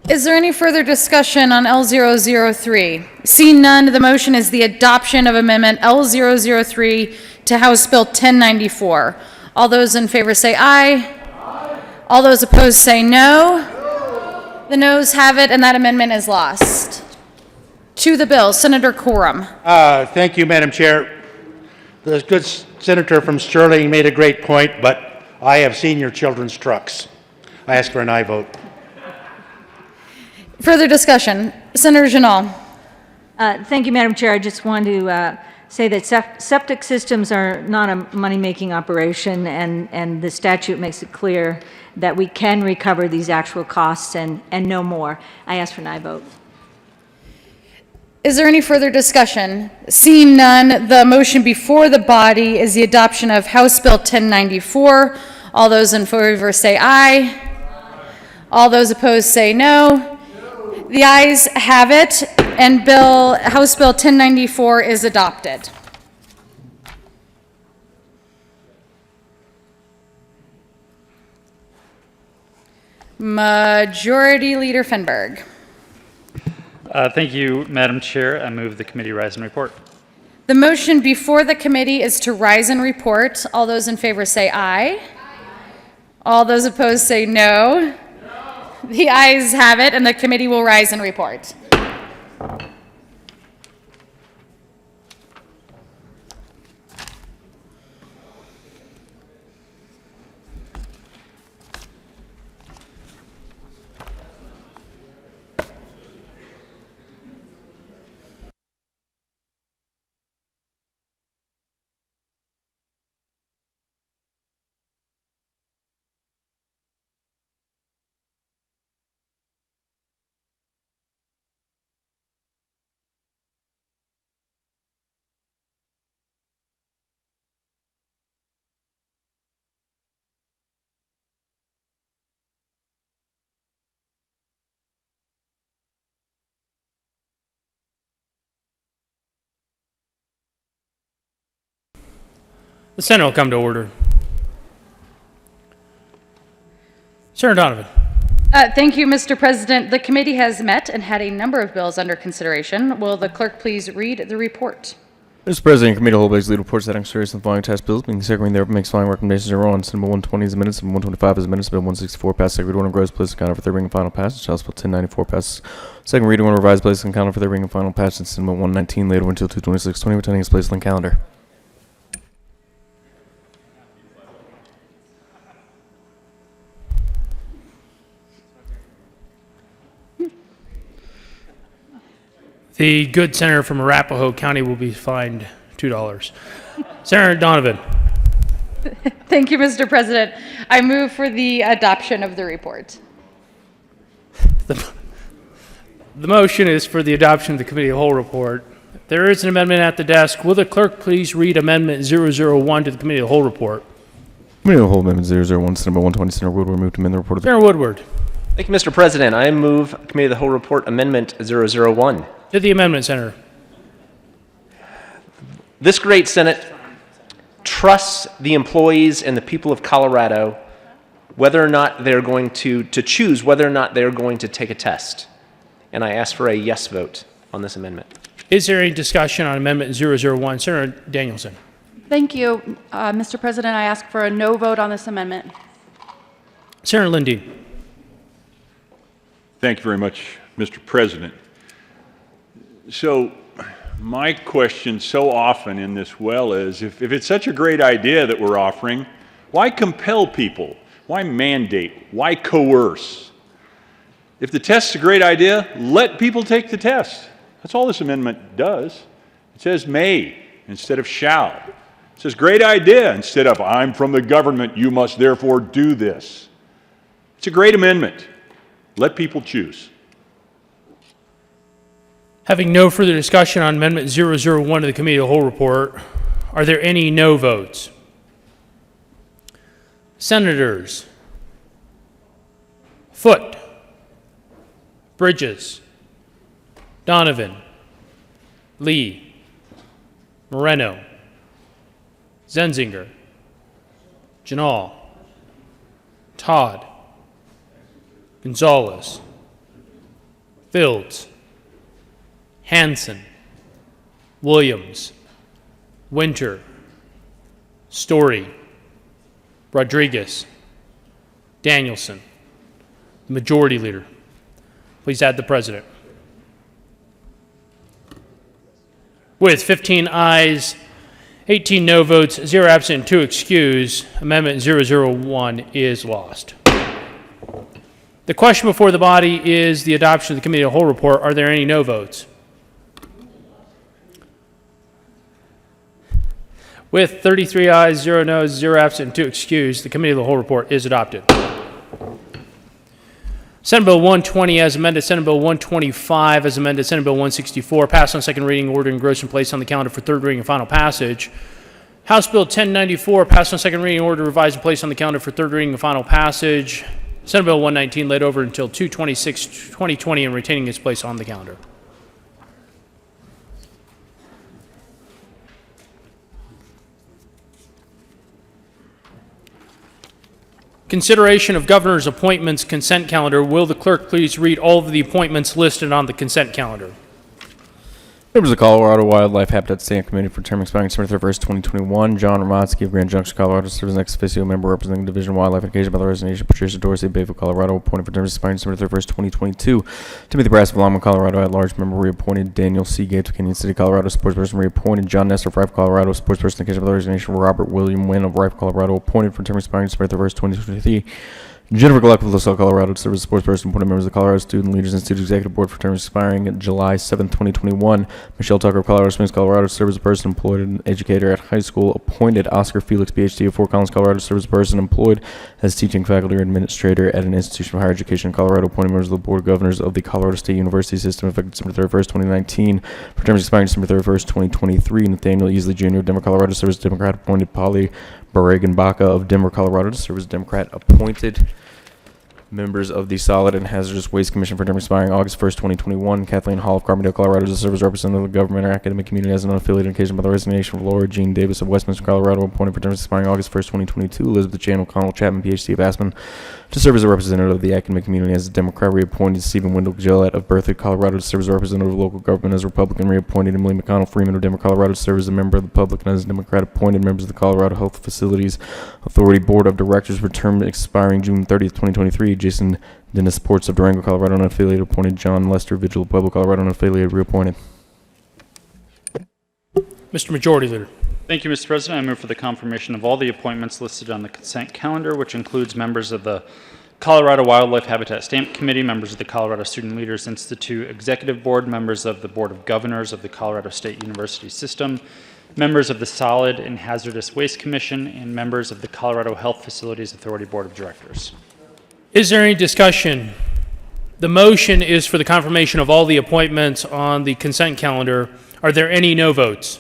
Is there any further discussion on L003? Seeing none, the motion is the adoption of Amendment L003 to House Bill 1094. All those in favor say aye. Aye. All those opposed say no. No. The noes have it, and that amendment is lost. To the bill, Senator Quorum. Thank you, Madam Chair. The good senator from Sterling made a great point, but I have seen your children's trucks. I ask for an aye vote. Further discussion. Senator Janal. Thank you, Madam Chair. I just wanted to say that septic systems are not a money-making operation, and the statute makes it clear that we can recover these actual costs and no more. I ask for an aye vote. Is there any further discussion? Seeing none, the motion before the body is the adoption of House Bill 1094. All those in favor say aye. All those opposed say no. The ayes have it, and House Bill 1094 is adopted. Majority Leader Finberg. Thank you, Madam Chair. I move the committee rise and report. The motion before the committee is to rise and report. All those in favor say aye. Aye. All those opposed say no. The ayes have it, and the committee will rise and report. The Senate will come to order. Senator Donovan. Thank you, Mr. President. The committee has met and had a number of bills under consideration. Will the clerk please read the report? Mr. President, committee will lead reports that consideration of the following tax bills, being the secretary thereof makes following recommendations are on. Senate Bill 120 is amended, Senate Bill 125 is amended, Bill 164 passes second reading, order grows, placed on counter for third reading and final passage. House Bill 1094 passes second reading, order revised, placed on counter for third reading and final passage. Senate Bill 119 later until 22620, returning is placed on calendar. The good senator from Arapahoe County will be fined $2. Senator Donovan. Thank you, Mr. President. I move for the adoption of the report. The motion is for the adoption of the committee of the whole report. There is an amendment at the desk. Will the clerk please read Amendment 001 to the committee of the whole report? Committee of the whole Amendment 001, Senate Bill 120, Senator Woodward moved to amend the report of the... Senator Woodward. Thank you, Mr. President. I move Committee of the Whole Report Amendment 001. To the amendment, Senator. This great Senate trusts the employees and the people of Colorado whether or not they're going to choose whether or not they're going to take a test. And I ask for a yes vote on this amendment. Is there any discussion on Amendment 001? Senator Danielson. Thank you, Mr. President. I ask for a no vote on this amendment. Senator Lundin. Thank you very much, Mr. President. So my question so often in this well is, if it's such a great idea that we're offering, why compel people? Why mandate? Why coerce? If the test's a great idea, let people take the test. That's all this amendment does. It says may instead of shall. It says great idea instead of I'm from the government, you must therefore do this. It's a great amendment. Let people choose. Having no further discussion on Amendment 001 of the Committee of the Whole report, are there any no votes? Senators Foote, Bridges, Donovan, Lee, Moreno, Zenzinger, Janal, Todd, Gonzalez, Fields, Hanson, Williams, Winter, Story, Rodriguez, Danielson. The Majority Leader. Please add the President. With 15 ayes, 18 no votes, 0 absent, 2 excused, Amendment 001 is lost. The question before the body is the adoption of the Committee of the Whole report. Are there any no votes? With 33 ayes, 0 noes, 0 absent, 2 excused, the Committee of the Whole report is adopted. Senate Bill 120 as amended, Senate Bill 125 as amended, Senate Bill 164 passed on second reading, ordered, engrossed, and placed on the calendar for third reading and final passage. House Bill 1094 passed on second reading, ordered, revised, and placed on the calendar for third reading and final passage. Senate Bill 119 laid over until 2/26/2020 and retaining its place on the calendar. Consideration of governor's appointments consent calendar. Will the clerk please read all of the appointments listed on the consent calendar? Members of the Colorado Wildlife Habitat Standing Committee for term expiring December 31st, 2021. John Romansky of Grand Junction, Colorado, serves as ex officio member representing the Division of Wildlife Education by the resignation. Patricia Dorsey, Bayville, Colorado, appointed for term expiring December 31st, 2022. Timothy Brass of Longmont, Colorado, at large member reappointed. Daniel C. Gates of Canyon City, Colorado, sportsperson reappointed. John Nestor of Rife, Colorado, sportsperson occasion by the resignation. Robert William Wynn of Rife, Colorado, appointed for term expiring December 31st, 2023. Jennifer Gluck of LaSalle, Colorado, to serve as a sportsperson, appointed members of the Colorado Student Leaders Institute Executive Board for terms expiring July 7, 2021. Michelle Tucker of Colorado Springs, Colorado, to serve as a person employed as an educator at high school, appointed. Oscar Felix, PhD of Fort Collins, Colorado, to serve as a person employed as teaching faculty or administrator at an institution of higher education in Colorado, appointed members of the Board of Governors of the Colorado State University System effective December 31st, 2019, for terms expiring December 31st, 2023. Nathaniel Easley Jr. of Denver, Colorado, to serve as Democrat, appointed. Polly Barragan Baca of Denver, Colorado, to serve as Democrat, appointed. Members of the Solid and Hazardous Waste Commission for term expiring August 1st, 2021. Kathleen Hall of Carbondale, Colorado, to serve as representative of the government or academic community as an unaffiliated occasion by the resignation of Laura Jean Davis of Westminster, Colorado, appointed for terms expiring August 1st, 2022. Elizabeth Jane O'Connell Chapman, PhD of Aspen, to serve as a representative of the academic community as a Democrat, reappointed. Stephen Wendell Gillette of Berthoud, Colorado, to serve as a representative of local government as a Republican, reappointed. Emily McConnell Freeman of Denver, Colorado, to serve as a member of the public and as a Democrat, appointed. Members of the Colorado Health Facilities Authority Board of Directors for term expiring June 30th, 2023. Jason Dennis Ports of Durango, Colorado, unaffiliated, appointed. John Lester Vigil of Pueblo, Colorado, unaffiliated, reappointed. Mr. Majority Leader. Thank you, Mr. President. I move for the confirmation of all the appointments listed on the consent calendar, which includes members of the Colorado Wildlife Habitat Stamp Committee, members of the Colorado Student Leaders Institute Executive Board, members of the Board of Governors of the Colorado State University System, members of the Solid and Hazardous Waste Commission, and members of the Colorado Health Facilities Authority Board of Directors. Is there any discussion? The motion is for the confirmation of all the appointments on the consent calendar. Are there any no votes?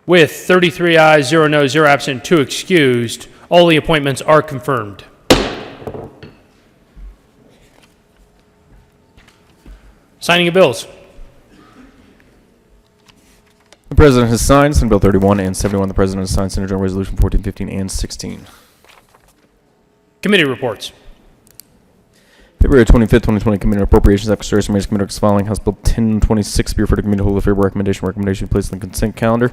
With 33 ayes, 0 noes, 0 absent, 2 excused, all the appointments are confirmed. Signing of bills. The President has signed Senate Bill 31 and 71. The President has signed Senate Joint Resolution 14, 15, and 16. Committee reports. February 25th, 2020, Committee on Appropriations, After Consideration, Mayor's Committee as following: House Bill 1026, be referred to Committee to hold a favorable recommendation placed on the consent calendar.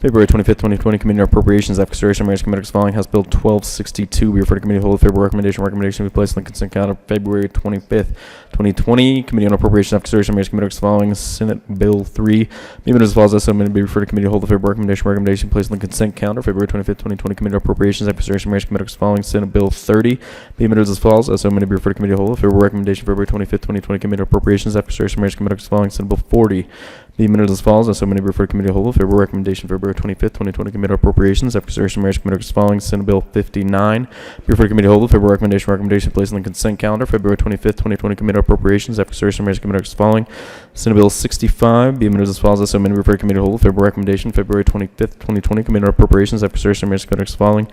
February 25th, 2020, Committee on Appropriations, After Consideration, Mayor's Committee as following: House Bill 1262, be referred to Committee to hold a favorable recommendation be placed on the consent calendar. February 25th, 2020, Committee on Appropriations, After Consideration, Mayor's Committee as following: Senate Bill 3, be amended as follows: as amended, be referred to Committee to hold a favorable recommendation placed on the consent calendar. February 25th, 2020, Committee on Appropriations, After Consideration, Mayor's Committee as following: Senate Bill 30, be amended as follows: as amended, be referred to Committee to hold a favorable recommendation. February 25th, 2020, Committee on Appropriations, After Consideration, Mayor's Committee as following: Senate Bill 40, be amended as follows: as amended, be referred to Committee to hold a favorable recommendation. February 25th, 2020, Committee on Appropriations, After Consideration, Mayor's Committee as following: Senate Bill 59, be referred to Committee to hold a favorable recommendation placed on the consent calendar. February 25th, 2020, Committee on Appropriations, After Consideration, Mayor's Committee as following: Senate Bill 65, be amended as follows: as amended, be referred to Committee to hold a favorable recommendation. February 25th, 2020, Committee on Appropriations, After Consideration, Mayor's Committee as following: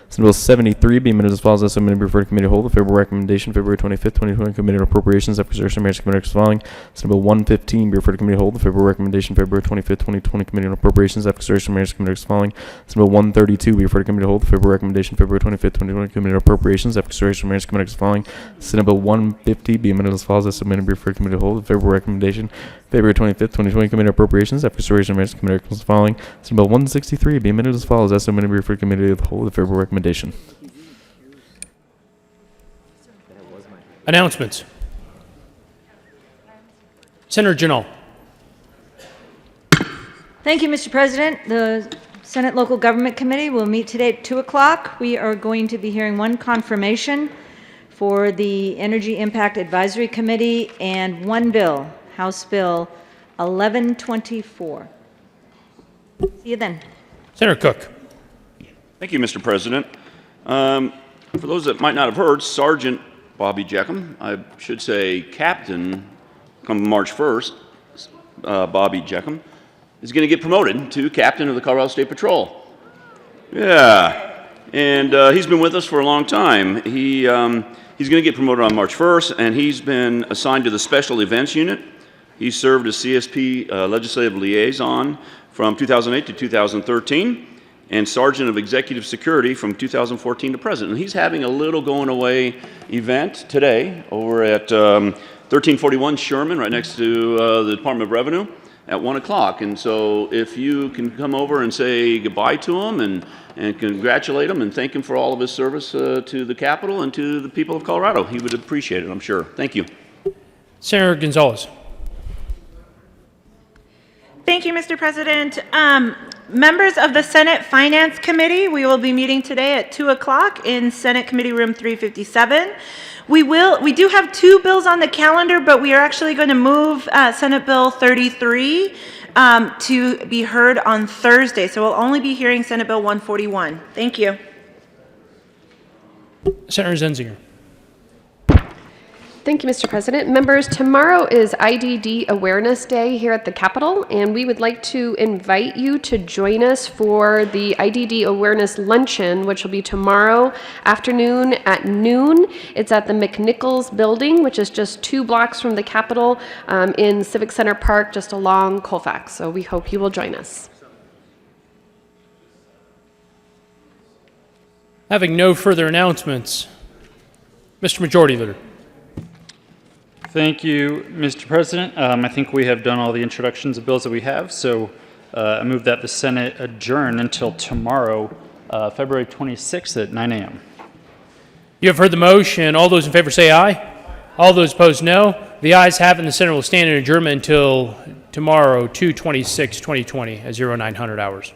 Senate Bill 73, be amended as follows: as amended, be referred to Committee to hold a favorable recommendation. February 25th, 2020, Committee on Appropriations, After Consideration, Mayor's Committee as following: Senate Bill 115, be referred to Committee to hold a favorable recommendation. February 25th, 2020, Committee on Appropriations, After Consideration, Mayor's Committee as following: Senate Bill 132, be referred to Committee to hold a favorable recommendation. February 25th, 2020, Committee on Appropriations, After Consideration, Mayor's Committee as following: Senate Bill 150, be amended as follows: as amended, be referred to Committee to hold a favorable recommendation. February 25th, 2020, Committee on Appropriations, After Consideration, Mayor's Committee as following: Senate Bill 163, be amended as follows: as amended, be referred to Committee to hold a favorable recommendation. Announcements. Senator Janal. Thank you, Mr. President. The Senate Local Government Committee will meet today at 2 o'clock. We are going to be hearing one confirmation for the Energy Impact Advisory Committee and one bill, House Bill 1124. See you then. Senator Cook. Thank you, Mr. President. For those that might not have heard, Sergeant Bobby Jeckham, I should say Captain, come March 1st, Bobby Jeckham, is going to get promoted to Captain of the Colorado State Patrol. Yeah, and he's been with us for a long time. He's going to get promoted on March 1st, and he's been assigned to the Special Events Unit. He served as CSP Legislative Liaison from 2008 to 2013. And Sergeant of Executive Security from 2014 to present. And he's having a little going away event today over at 1341 Sherman, right next to the Department of Revenue, at 1 o'clock. And so if you can come over and say goodbye to him and congratulate him and thank him for all of his service to the Capitol and to the people of Colorado, he would appreciate it, I'm sure. Thank you. Senator Gonzalez. Thank you, Mr. President. Members of the Senate Finance Committee, we will be meeting today at 2 o'clock in Senate Committee Room 357. We do have two bills on the calendar, but we are actually going to move Senate Bill 33 to be heard on Thursday. So we'll only be hearing Senate Bill 141. Thank you. Senator Zenzinger. Thank you, Mr. President. Members, tomorrow is IDD Awareness Day here at the Capitol, and we would like to invite you to join us for the IDD Awareness Luncheon, which will be tomorrow afternoon at noon. It's at the McNichols Building, which is just 2 blocks from the Capitol in Civic Center Park, just along Colfax. So we hope you will join us. Having no further announcements, Mr. Majority Leader. Thank you, Mr. President. I think we have done all the introductions of bills that we have, so I move that the Senate adjourn until tomorrow, February 26th at 9 a.m. You have heard the motion. All those in favor say aye. All those opposed, no. The ayes have it, and the Senate will stand in adjournment until tomorrow, 2/26/2020 at 0900 hours.